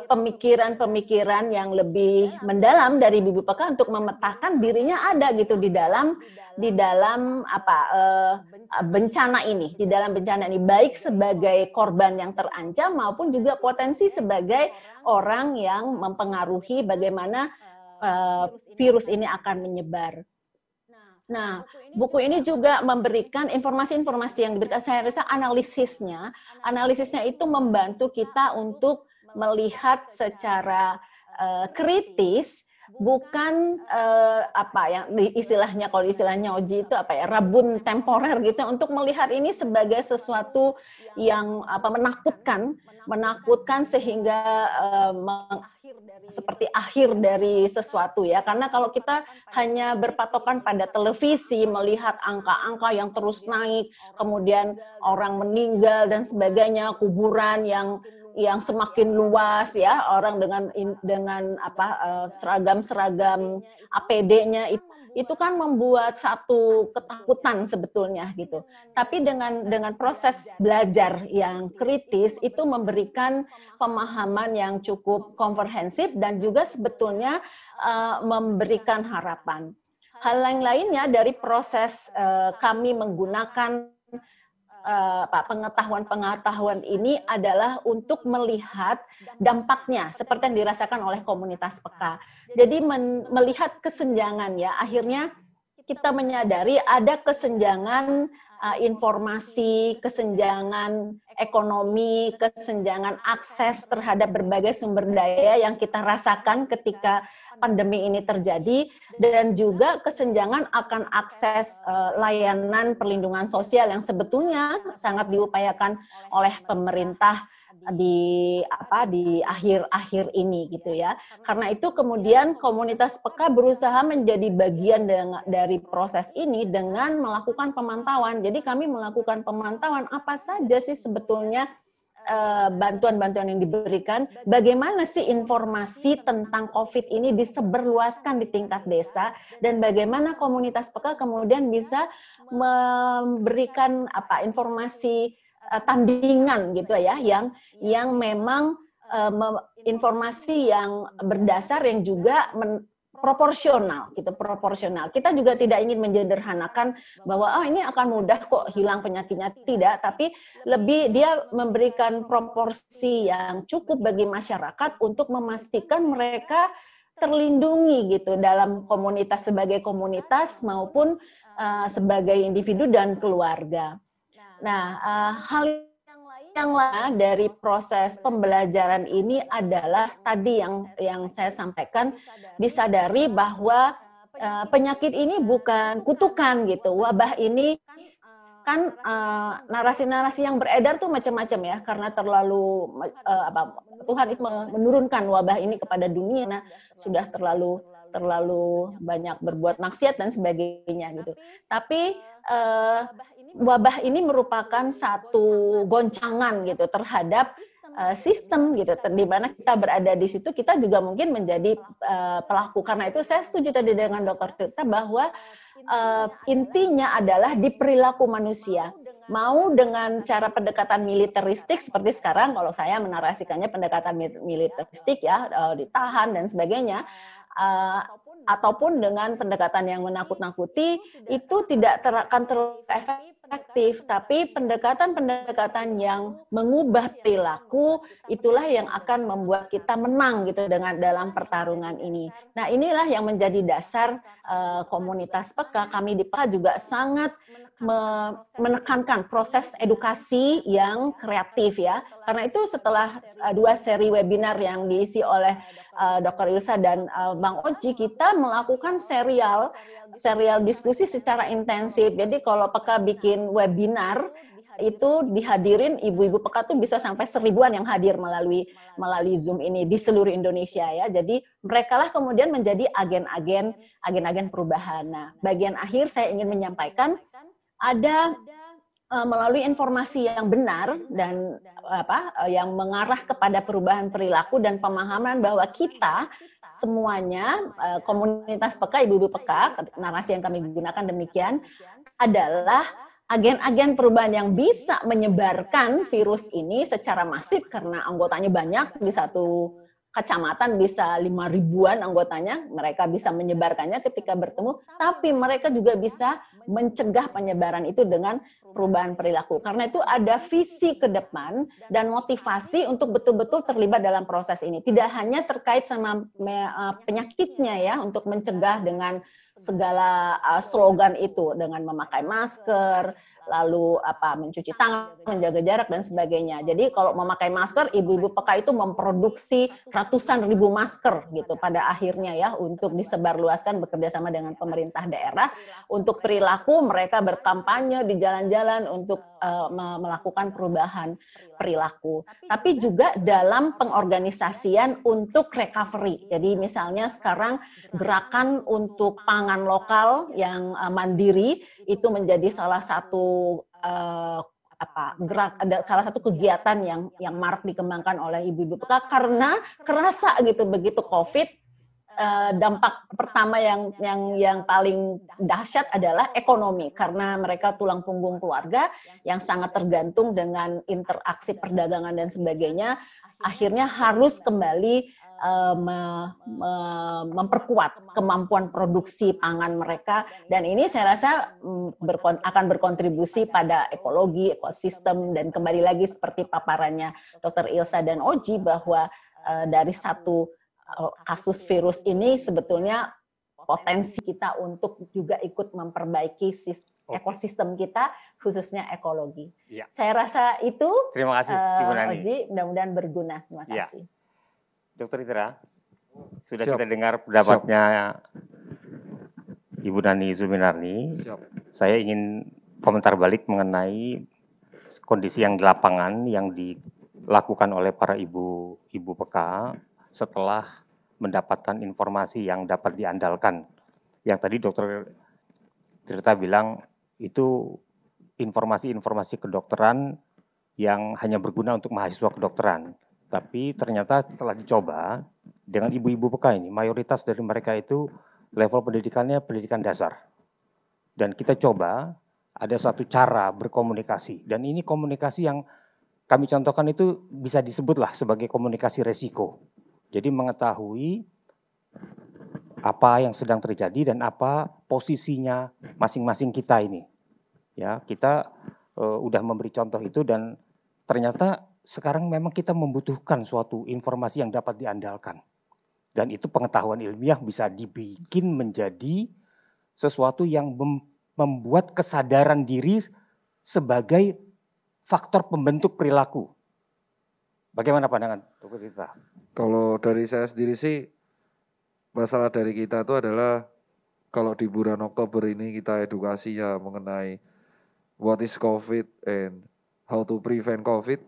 S6: pemikiran-pemikiran yang lebih mendalam dari Bibi Peka untuk memetakan dirinya ada gitu di dalam bencana ini, baik sebagai korban yang terancam maupun juga potensi sebagai orang yang mempengaruhi bagaimana virus ini akan menyebar. Nah, buku ini juga memberikan informasi-informasi yang diberikan, saya rasa analisisnya itu membantu kita untuk melihat secara kritis, bukan kalau istilahnya Oji itu rabun temporer gitu, untuk melihat ini sebagai sesuatu yang menakutkan sehingga seperti akhir dari sesuatu ya, karena kalau kita hanya berpatokan pada televisi, melihat angka-angka yang terus naik, kemudian orang meninggal dan sebagainya, kuburan yang semakin luas ya, orang dengan seragam APD-nya itu kan membuat satu ketakutan sebetulnya gitu. Tapi dengan proses belajar yang kritis itu memberikan pemahaman yang cukup komprehensif dan juga sebetulnya memberikan harapan. Hal lainnya dari proses kami menggunakan pengetahuan ini adalah untuk melihat dampaknya seperti yang dirasakan oleh komunitas peka. Jadi melihat kesenjangan ya, akhirnya kita menyadari ada kesenjangan informasi, kesenjangan ekonomi, kesenjangan akses terhadap berbagai sumber daya yang kita rasakan ketika pandemi ini terjadi, dan juga kesenjangan akan akses layanan perlindungan sosial yang sebetulnya sangat diupayakan oleh pemerintah di akhir-akhir ini gitu ya. Karena itu kemudian komunitas peka berusaha menjadi bagian dari proses ini dengan melakukan pemantauan. Jadi kami melakukan pemantauan apa saja sih sebetulnya bantuan-bantuan yang diberikan, bagaimana sih informasi tentang COVID ini disebarluaskan di tingkat desa, dan bagaimana komunitas peka kemudian bisa memberikan informasi tandingan gitu ya, yang memang informasi yang berdasar yang juga proporsional gitu, proporsional. Kita juga tidak ingin menyederhanakan bahwa ini akan mudah kok hilang penyakitnya, tidak, tapi lebih dia memberikan proporsi yang cukup bagi masyarakat untuk memastikan mereka terlindungi gitu dalam komunitas sebagai komunitas maupun sebagai individu dan keluarga. Nah, hal yang lain dari proses pembelajaran ini adalah tadi yang saya sampaikan, disadari bahwa penyakit ini bukan kutukan gitu. Wabah ini kan narasi-narasi yang beredar tuh macam-macam ya, karena terlalu Tuhan itu menurunkan wabah ini kepada dunia, nah sudah terlalu banyak berbuat maksiat dan sebagainya gitu. Tapi wabah ini merupakan satu goncangan gitu terhadap sistem gitu, di mana kita berada di situ, kita juga mungkin menjadi pelaku. Karena itu saya setuju tadi dengan Dr. Tirta bahwa intinya adalah di perilaku manusia. Mau dengan cara pendekatan militeristik seperti sekarang, kalau saya menarasikannya pendekatan militeristik ya, ditahan dan sebagainya, ataupun dengan pendekatan yang menakut-nakuti, itu tidak akan terlalu efektif, tapi pendekatan-pendekatan yang mengubah perilaku itulah yang akan membuat kita menang gitu dalam pertarungan ini. Nah, inilah yang menjadi dasar komunitas peka. Kami di peka juga sangat menekankan proses edukasi yang kreatif ya. Karena itu setelah 2 seri webinar yang diisi oleh Dr. Ilsa dan Bang Oji, kita melakukan serial serial diskusi secara intensif. Jadi kalau Peka bikin webinar, itu dihadirin ibu-ibu Peka tuh bisa sampai 1000-an yang hadir melalui Zoom ini di seluruh Indonesia ya. Jadi mereka lah kemudian menjadi agen-agen perubahan. Nah, bagian akhir saya ingin menyampaikan ada melalui informasi yang benar dan yang mengarah kepada perubahan perilaku dan pemahaman bahwa kita semuanya komunitas Peka, ibu-ibu Peka, narasi yang kami gunakan demikian adalah agen-agen perubahan yang bisa menyebarkan virus ini secara masif karena anggotanya banyak, di satu kecamatan bisa 5.000-an anggotanya, mereka bisa menyebarkannya ketika bertemu, tapi mereka juga bisa mencegah penyebaran itu dengan perubahan perilaku. Karena itu ada visi ke depan dan motivasi untuk betul-betul terlibat dalam proses ini. Tidak hanya terkait sama penyakitnya ya, untuk mencegah dengan segala slogan itu, dengan memakai masker, lalu mencuci tangan, menjaga jarak dan sebagainya. Jadi kalau memakai masker, ibu-ibu Peka itu memproduksi ratusan ribu masker gitu pada akhirnya ya untuk disebarluaskan bekerja sama dengan pemerintah daerah. Untuk perilaku mereka berkampanye di jalan-jalan untuk melakukan perubahan perilaku. Tapi juga dalam pengorganisasian untuk recovery. Jadi misalnya sekarang gerakan untuk pangan lokal yang mandiri itu menjadi salah satu salah satu kegiatan yang marak dikembangkan oleh ibu-ibu Peka karena kerasa gitu begitu COVID, dampak pertama yang paling dahsyat adalah ekonomi karena mereka tulang punggung keluarga yang sangat tergantung dengan interaksi perdagangan dan sebagainya, akhirnya harus kembali memperkuat kemampuan produksi pangan mereka, dan ini saya rasa akan berkontribusi pada ekologi, ekosistem, dan kembali lagi seperti paparannya Dr. Ilsa dan Oji bahwa dari satu kasus virus ini sebetulnya potensi kita untuk juga ikut memperbaiki ekosistem kita, khususnya ekologi. Ya. Saya rasa itu.
S1: Terima kasih, Ibu Nani.
S6: Oji, mudah-mudahan berguna. Terima kasih.
S1: Ya. Dr. Itra, sudah kita dengar pendapatnya Ibu Nani Zuminarni. Saya ingin komentar balik mengenai kondisi yang di lapangan yang dilakukan oleh para ibu Peka setelah mendapatkan informasi yang dapat diandalkan. Yang tadi Dr. Tirta bilang itu informasi-informasi kedokteran yang hanya berguna untuk mahasiswa kedokteran. Tapi ternyata setelah dicoba dengan ibu-ibu Peka ini, mayoritas dari mereka itu level pendidikannya pendidikan dasar. Dan kita coba ada satu cara berkomunikasi. Dan ini komunikasi yang kami contohkan itu bisa disebutlah sebagai komunikasi resiko. Jadi mengetahui apa yang sedang terjadi dan apa posisinya masing-masing kita ini. Ya, kita udah memberi contoh itu dan ternyata sekarang memang kita membutuhkan suatu informasi yang dapat diandalkan. Dan itu pengetahuan ilmiah bisa dibikin menjadi sesuatu yang membuat kesadaran diri sebagai faktor pembentuk perilaku. Bagaimana pandangan Dr. Tirta?
S4: Kalau dari saya sendiri sih, masalah dari kita itu adalah kalau di bulan Oktober ini kita edukasinya mengenai what is COVID and how to prevent COVID,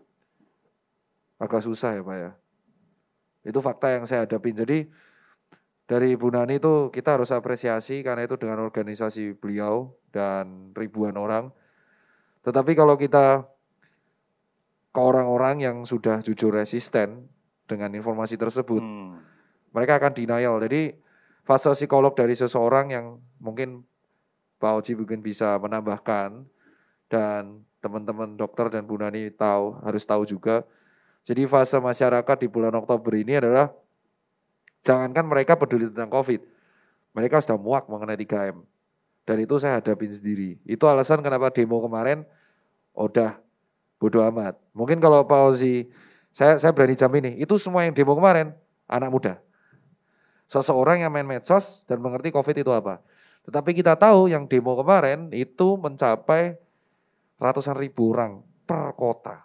S4: agak susah ya Pak ya. Itu fakta yang saya hadapin. Jadi dari Ibu Nani itu kita harus apresiasi karena itu dengan organisasi beliau dan ribuan orang. Tetapi kalau kita ke orang-orang yang sudah jujur resisten dengan informasi tersebut, mereka akan denial. Jadi fase psikolog dari seseorang yang mungkin Pak Oji mungkin bisa menambahkan dan teman-teman dokter dan Bu Nani harus tahu juga. Jadi fase masyarakat di bulan Oktober ini adalah jangankan mereka peduli tentang COVID, mereka sudah muak mengenai 3M. Dan itu saya hadapin sendiri. Itu alasan kenapa demo kemarin udah bodo amat. Mungkin kalau Pak Ozi, saya berani jamin nih, itu semua yang demo kemarin anak muda. Seseorang yang main medsos dan mengerti COVID itu apa. Tetapi kita tahu yang demo kemarin itu mencapai ratusan ribu orang per kota.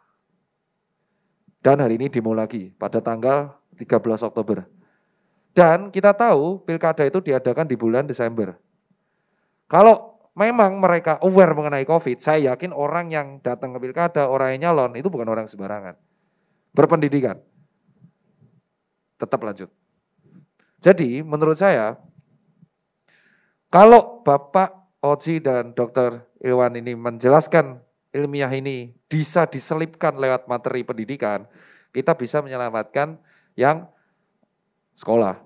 S4: Dan hari ini demo lagi pada tanggal 13 Oktober. Dan kita tahu pilkada itu diadakan di bulan Desember. Kalau memang mereka aware mengenai COVID, saya yakin orang yang datang ke pilkada, orang yang nyalon, itu bukan orang sembarangan. Berpendidikan. Tetap lanjut. Jadi menurut saya, kalau Bapak Oji dan Dr. Ilwan ini menjelaskan ilmiah ini bisa diselipkan lewat materi pendidikan, kita bisa menyelamatkan yang sekolah.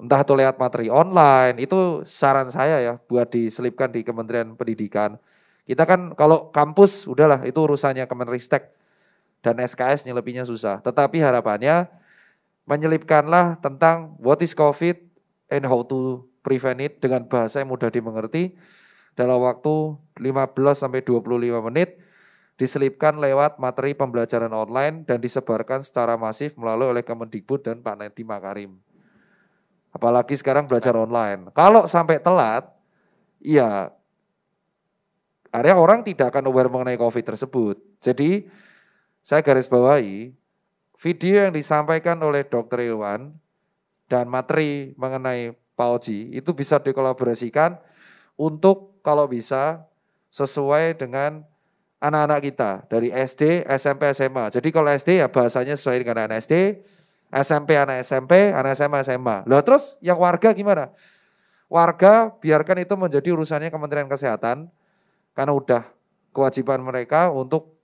S4: Entah itu lewat materi online, itu saran saya ya buat diselipkan di Kementerian Pendidikan. Kita kan kalau kampus udahlah itu urusannya Kemenristek dan SKS nyelipinnya susah. Tetapi harapannya menyelipkanlah tentang what is COVID and how to prevent it dengan bahasa yang mudah dimengerti dalam waktu 15-25 menit, diselipkan lewat materi pembelajaran online dan disebarkan secara masif melalui oleh Kemendikbud dan Pak Nadiem Makarim. Apalagi sekarang belajar online. Kalau sampai telat, ya area orang tidak akan aware mengenai COVID tersebut. Jadi saya garis bawahi, video yang disampaikan oleh Dr. Ilwan dan materi mengenai Pak Oji itu bisa dikolaborasikan untuk kalau bisa sesuai dengan anak-anak kita dari SD, SMP, SMA. Jadi kalau SD ya bahasanya sesuai dengan anak SD, SMP, anak SMA, SMA. Lah terus yang warga gimana? Warga biarkan itu menjadi urusannya Kementerian Kesehatan karena udah kewajiban mereka untuk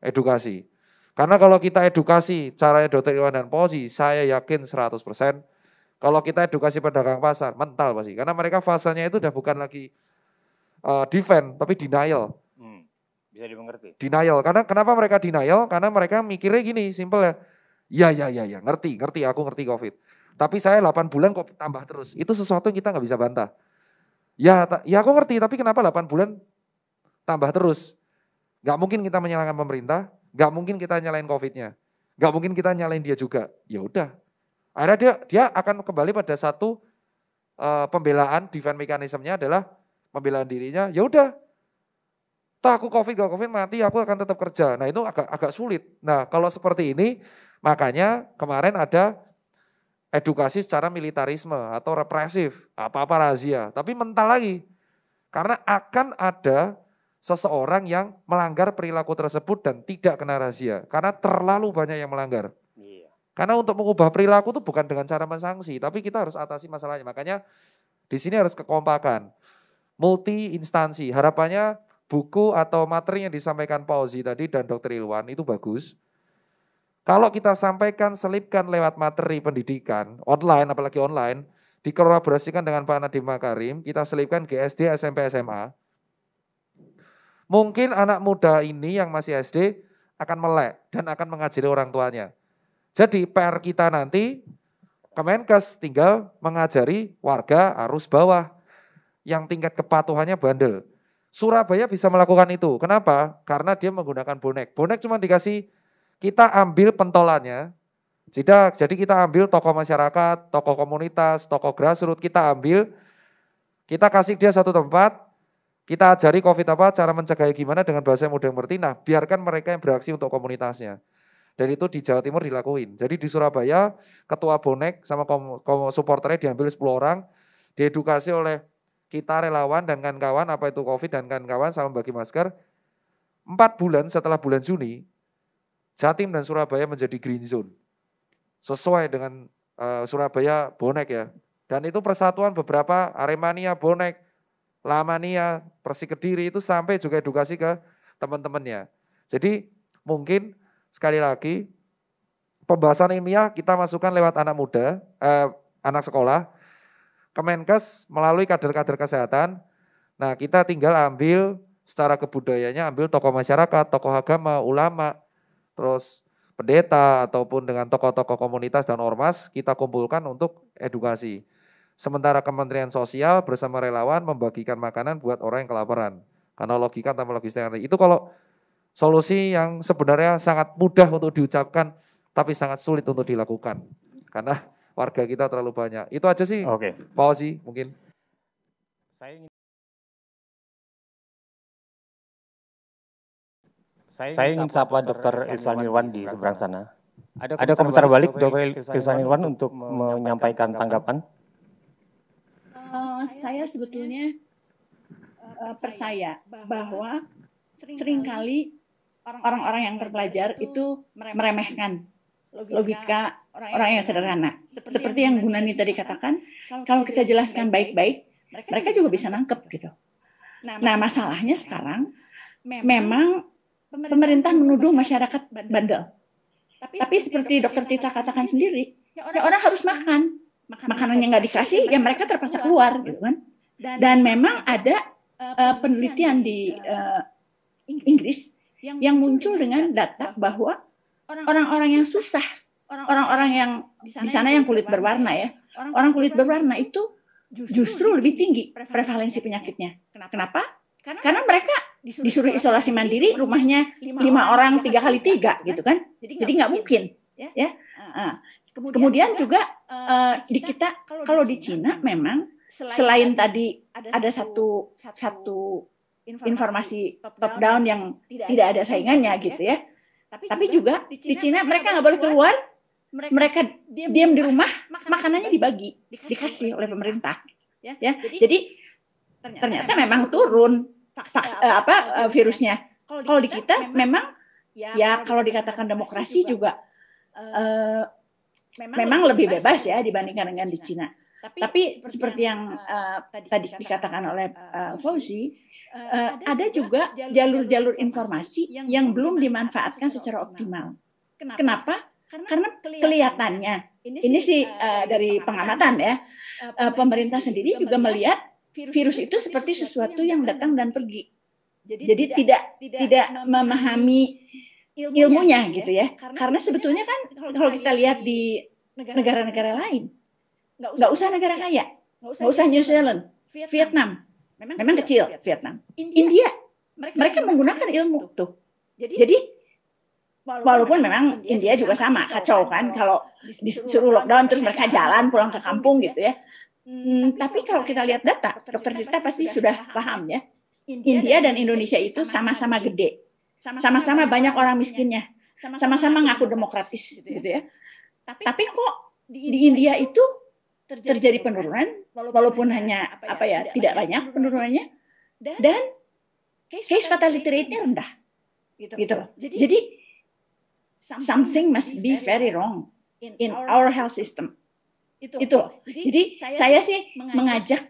S4: edukasi. Karena kalau kita edukasi caranya Dr. Ilwan dan Pozi, saya yakin 100%. Kalau kita edukasi pedagang pasar, mental pasti. Karena mereka fasenya itu udah bukan lagi defend, tapi denial.
S1: Bisa dimengerti.
S4: Denial. Karena kenapa mereka denial? Karena mereka mikirnya gini, simple ya. Ya, ngerti, aku ngerti COVID. Tapi saya 8 bulan kok tambah terus. Itu sesuatu yang kita nggak bisa bantah. Ya aku ngerti, tapi kenapa 8 bulan tambah terus? Nggak mungkin kita menyalahkan pemerintah, nggak mungkin kita nyalain COVID-nya. Nggak mungkin kita nyalain dia juga. Ya udah. Akhirnya dia akan kembali pada satu pembelaan, defense mekanismenya adalah pembelaan dirinya. Ya udah. Toh aku COVID, gak COVID mati, aku akan tetap kerja. Nah itu agak sulit. Nah kalau seperti ini, makanya kemarin ada edukasi secara militarisme atau represif, apa-apa razia. Tapi mental lagi, karena akan ada seseorang yang melanggar perilaku tersebut dan tidak kena razia. Karena terlalu banyak yang melanggar. Karena untuk mengubah perilaku itu bukan dengan cara mensanksi, tapi kita harus atasi masalahnya. Makanya di sini harus kekompakan, multi instansi. Harapannya buku atau materi yang disampaikan Pak Ozi tadi dan Dr. Ilwan itu bagus. Kalau kita sampaikan, selipkan lewat materi pendidikan, online, apalagi online, dikolaborasikan dengan Pak Nadiem Makarim, kita selipkan ke SD, SMP, SMA. Mungkin anak muda ini yang masih SD akan melek dan akan mengajari orang tuanya. Jadi PR kita nanti, Kemenkes tinggal mengajari warga arus bawah yang tingkat kepatuhannya bandel. Surabaya bisa melakukan itu. Kenapa? Karena dia menggunakan bonek. Bonek cuma dikasih, kita ambil pentolannya. Jadi kita ambil tokoh masyarakat, tokoh komunitas, tokoh grassroots, kita ambil, kita kasih dia satu tempat, kita ajari COVID apa, cara mencegahnya gimana dengan bahasa yang mudah mengerti. Nah, biarkan mereka yang beraksi untuk komunitasnya. Dan itu di Jawa Timur dilakuin. Jadi di Surabaya, ketua bonek sama supporternya diambil 10 orang, diedukasi oleh kita relawan dan kawan-kawan, apa itu COVID dan kawan-kawan sama bagi masker. 4 bulan setelah bulan Juni, Jatim dan Surabaya menjadi green zone. Sesuai dengan Surabaya bonek ya. Dan itu persatuan beberapa, Aremania bonek, Lamania, Persik Kediri itu sampai juga edukasi ke teman-temannya. Jadi mungkin sekali lagi pembahasan ilmiah kita masukkan lewat anak muda, anak sekolah, Kemenkes melalui kader-kader kesehatan. Nah kita tinggal ambil secara kebudayanya, ambil tokoh masyarakat, tokoh agama, ulama, terus pendeta ataupun dengan tokoh-tokoh komunitas dan ormas kita kumpulkan untuk edukasi. Sementara Kementerian Sosial bersama relawan membagikan makanan buat orang yang kelaparan. Karena logika tanpa logistik itu kalau solusi yang sebenarnya sangat mudah untuk diucapkan tapi sangat sulit untuk dilakukan. Karena warga kita terlalu banyak. Itu aja sih.
S1: Oke.
S4: Pak Ozi mungkin.
S1: Saya ingin sapa Dr. Ilsan Ilwan di seberang sana. Ada komentar balik Dr. Ilsan Ilwan untuk menyampaikan tanggapan?
S2: Saya sebetulnya percaya bahwa seringkali orang-orang yang terpelajar itu meremehkan logika orang yang sederhana. Seperti yang Bu Nani tadi katakan, kalau kita jelaskan baik-baik, mereka juga bisa nangkep gitu. Nah, masalahnya sekarang memang pemerintah menuduh masyarakat bandel. Tapi seperti Dokter Tita katakan sendiri, ya orang harus makan. Makanannya nggak dikasih, ya mereka terpaksa keluar gitu kan. Dan memang ada penelitian di Inggris yang muncul dengan data bahwa orang-orang yang susah, orang-orang yang di sana yang kulit berwarna ya, orang kulit berwarna itu justru lebih tinggi prevalensi penyakitnya. Kenapa? Karena mereka disuruh isolasi mandiri, rumahnya 5 orang 3 kali 3 gitu kan. Jadi nggak mungkin ya. Kemudian juga di kita, kalau di Cina memang selain tadi ada satu informasi top down yang tidak ada saingannya gitu ya. Tapi juga di Cina mereka nggak boleh keluar, mereka diam di rumah, makanannya dikasih oleh pemerintah. Ya, jadi ternyata memang turun virusnya. Kalau di kita memang ya kalau dikatakan demokrasi juga memang lebih bebas ya dibandingkan dengan di Cina. Tapi seperti yang tadi dikatakan oleh Fauzi, ada juga jalur-jalur informasi yang belum dimanfaatkan secara optimal. Kenapa? Karena kelihatannya, ini sih dari pengamatan ya, pemerintah sendiri juga melihat virus itu seperti sesuatu yang datang dan pergi. Jadi tidak memahami ilmunya gitu ya. Karena sebetulnya kan kalau kita lihat di negara-negara lain, nggak usah negara kaya, nggak usah New Zealand, Vietnam, memang kecil Vietnam, India, mereka menggunakan ilmu tuh. Jadi walaupun memang India juga sama kacau kan, kalau disuruh lockdown terus mereka jalan pulang ke kampung gitu ya. Tapi kalau kita lihat data, Dokter Tita pasti sudah paham ya, India dan Indonesia itu sama-sama gede, sama-sama banyak orang miskinnya, sama-sama ngaku demokratis gitu ya. Tapi kok di India itu terjadi penurunan, walaupun hanya tidak banyak penurunannya, dan case fatality rate-nya rendah, gitu. Jadi something must be very wrong in our health system. Itu. Jadi saya sih mengajak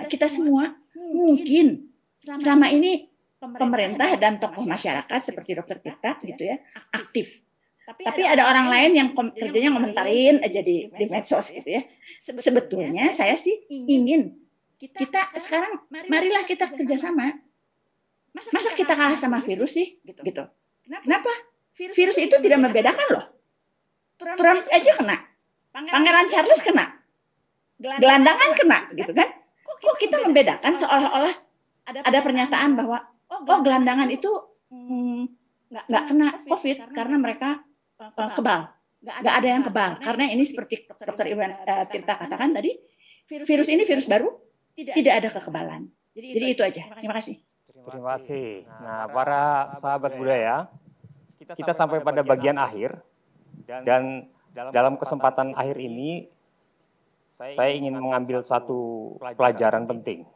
S2: kita semua, mungkin selama ini pemerintah dan tokoh masyarakat seperti Dokter Tita gitu ya aktif. Tapi ada orang lain yang kerjanya ngomentarin aja di medsos gitu ya. Sebetulnya saya sih ingin kita sekarang marilah kita kerjasama. Masa kita kalah sama virus sih? Gitu. Kenapa? Virus itu tidak membedakan loh. Trump aja kena. Pangeran Charles kena. Gelandangan kena gitu kan. Kok kita membedakan seolah-olah ada pernyataan bahwa gelandangan itu nggak kena COVID karena mereka kebal. Nggak ada yang kebal. Karena ini seperti Dokter Iwan Tirta katakan tadi, virus ini virus baru, tidak ada kekebalan. Jadi itu aja. Terima kasih.
S1: Terima kasih. Nah, para sahabat budaya, kita sampai pada bagian akhir. Dan dalam kesempatan akhir ini, saya ingin mengambil satu pelajaran penting.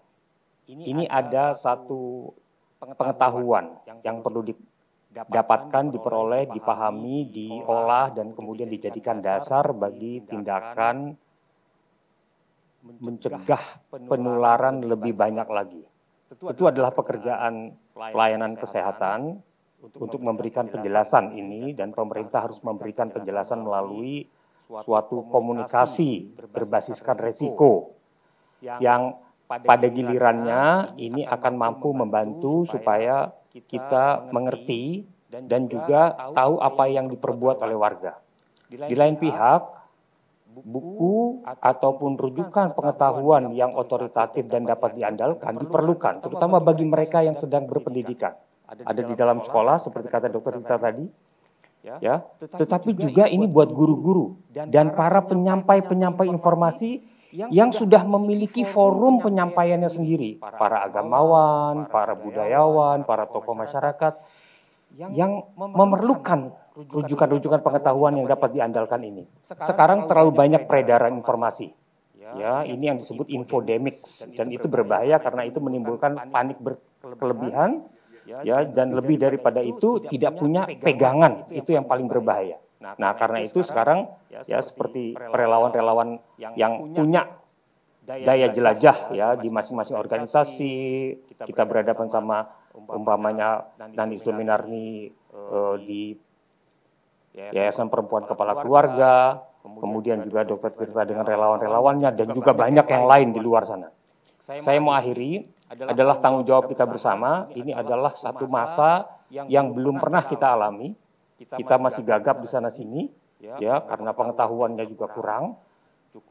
S1: Ini ada satu pengetahuan yang perlu didapatkan, diperoleh, dipahami, diolah, dan kemudian dijadikan dasar bagi tindakan mencegah penularan lebih banyak lagi. Itu adalah pekerjaan pelayanan kesehatan untuk memberikan penjelasan ini, dan pemerintah harus memberikan penjelasan melalui suatu komunikasi berbasiskan resiko yang pada gilirannya ini akan mampu membantu supaya kita mengerti dan juga tahu apa yang diperbuat oleh warga. Di lain pihak, buku ataupun rujukan pengetahuan yang otoritatif dan dapat diandalkan diperlukan, terutama bagi mereka yang sedang berpendidikan. Ada di dalam sekolah, seperti kata Dokter Tita tadi, ya. Tetapi juga ini buat guru-guru dan para penyampai informasi yang sudah memiliki forum penyampaiannya sendiri, para agamawan, para budayawan, para tokoh masyarakat yang memerlukan rujukan-rujukan pengetahuan yang dapat diandalkan ini. Sekarang terlalu banyak peredaran informasi, Ya, ini yang disebut infodemics dan itu berbahaya karena itu menimbulkan panik berkelebihan ya, dan lebih daripada itu tidak punya pegangan, itu yang paling berbahaya. Nah, karena itu sekarang ya seperti relawan-relawan yang punya daya jelajah ya di masing-masing organisasi, kita berhadapan sama umpamanya Nani Zulminarni di Yayasan Perempuan Kepala Keluarga, kemudian juga Dr. Tirta dengan relawan-relawannya, dan juga banyak yang lain di luar sana. Saya mau akhiri, adalah tanggung jawab kita bersama, ini adalah satu masa yang belum pernah kita alami, kita masih gagap di sana-sini, ya karena pengetahuannya juga kurang,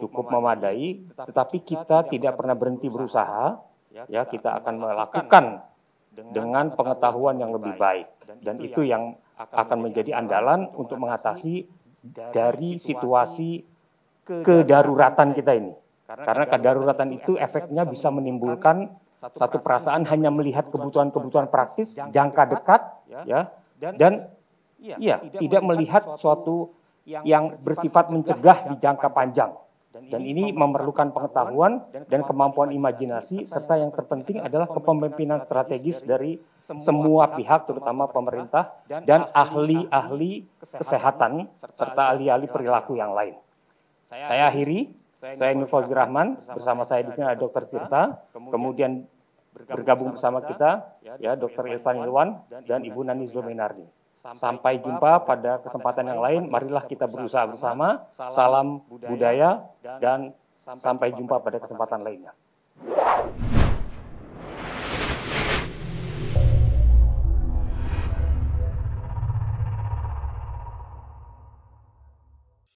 S1: cukup memadai, tetapi kita tidak pernah berhenti berusaha, ya kita akan melakukan dengan pengetahuan yang lebih baik, dan itu yang akan menjadi andalan untuk mengatasi dari situasi kedaruratan kita ini. Karena kedaruratan itu efeknya bisa menimbulkan satu perasaan hanya melihat kebutuhan-kebutuhan praktis jangka dekat, ya, dan ya tidak melihat suatu yang bersifat mencegah di jangka panjang. Dan ini memerlukan pengetahuan dan kemampuan imajinasi, serta yang terpenting adalah kepemimpinan strategis dari semua pihak, terutama pemerintah dan ahli-ahli kesehatan, serta ahli-ahli perilaku yang lain. Saya akhiri, saya Nur Fauzi Rahman, bersama saya di sini ada Dr. Tirta, kemudian bergabung bersama kita, ya Dr. Ilvan Ilwan dan Ibu Nani Zulminarni. Sampai jumpa pada kesempatan yang lain. Marilah kita berusaha bersama. Salam budaya dan sampai jumpa pada kesempatan lainnya.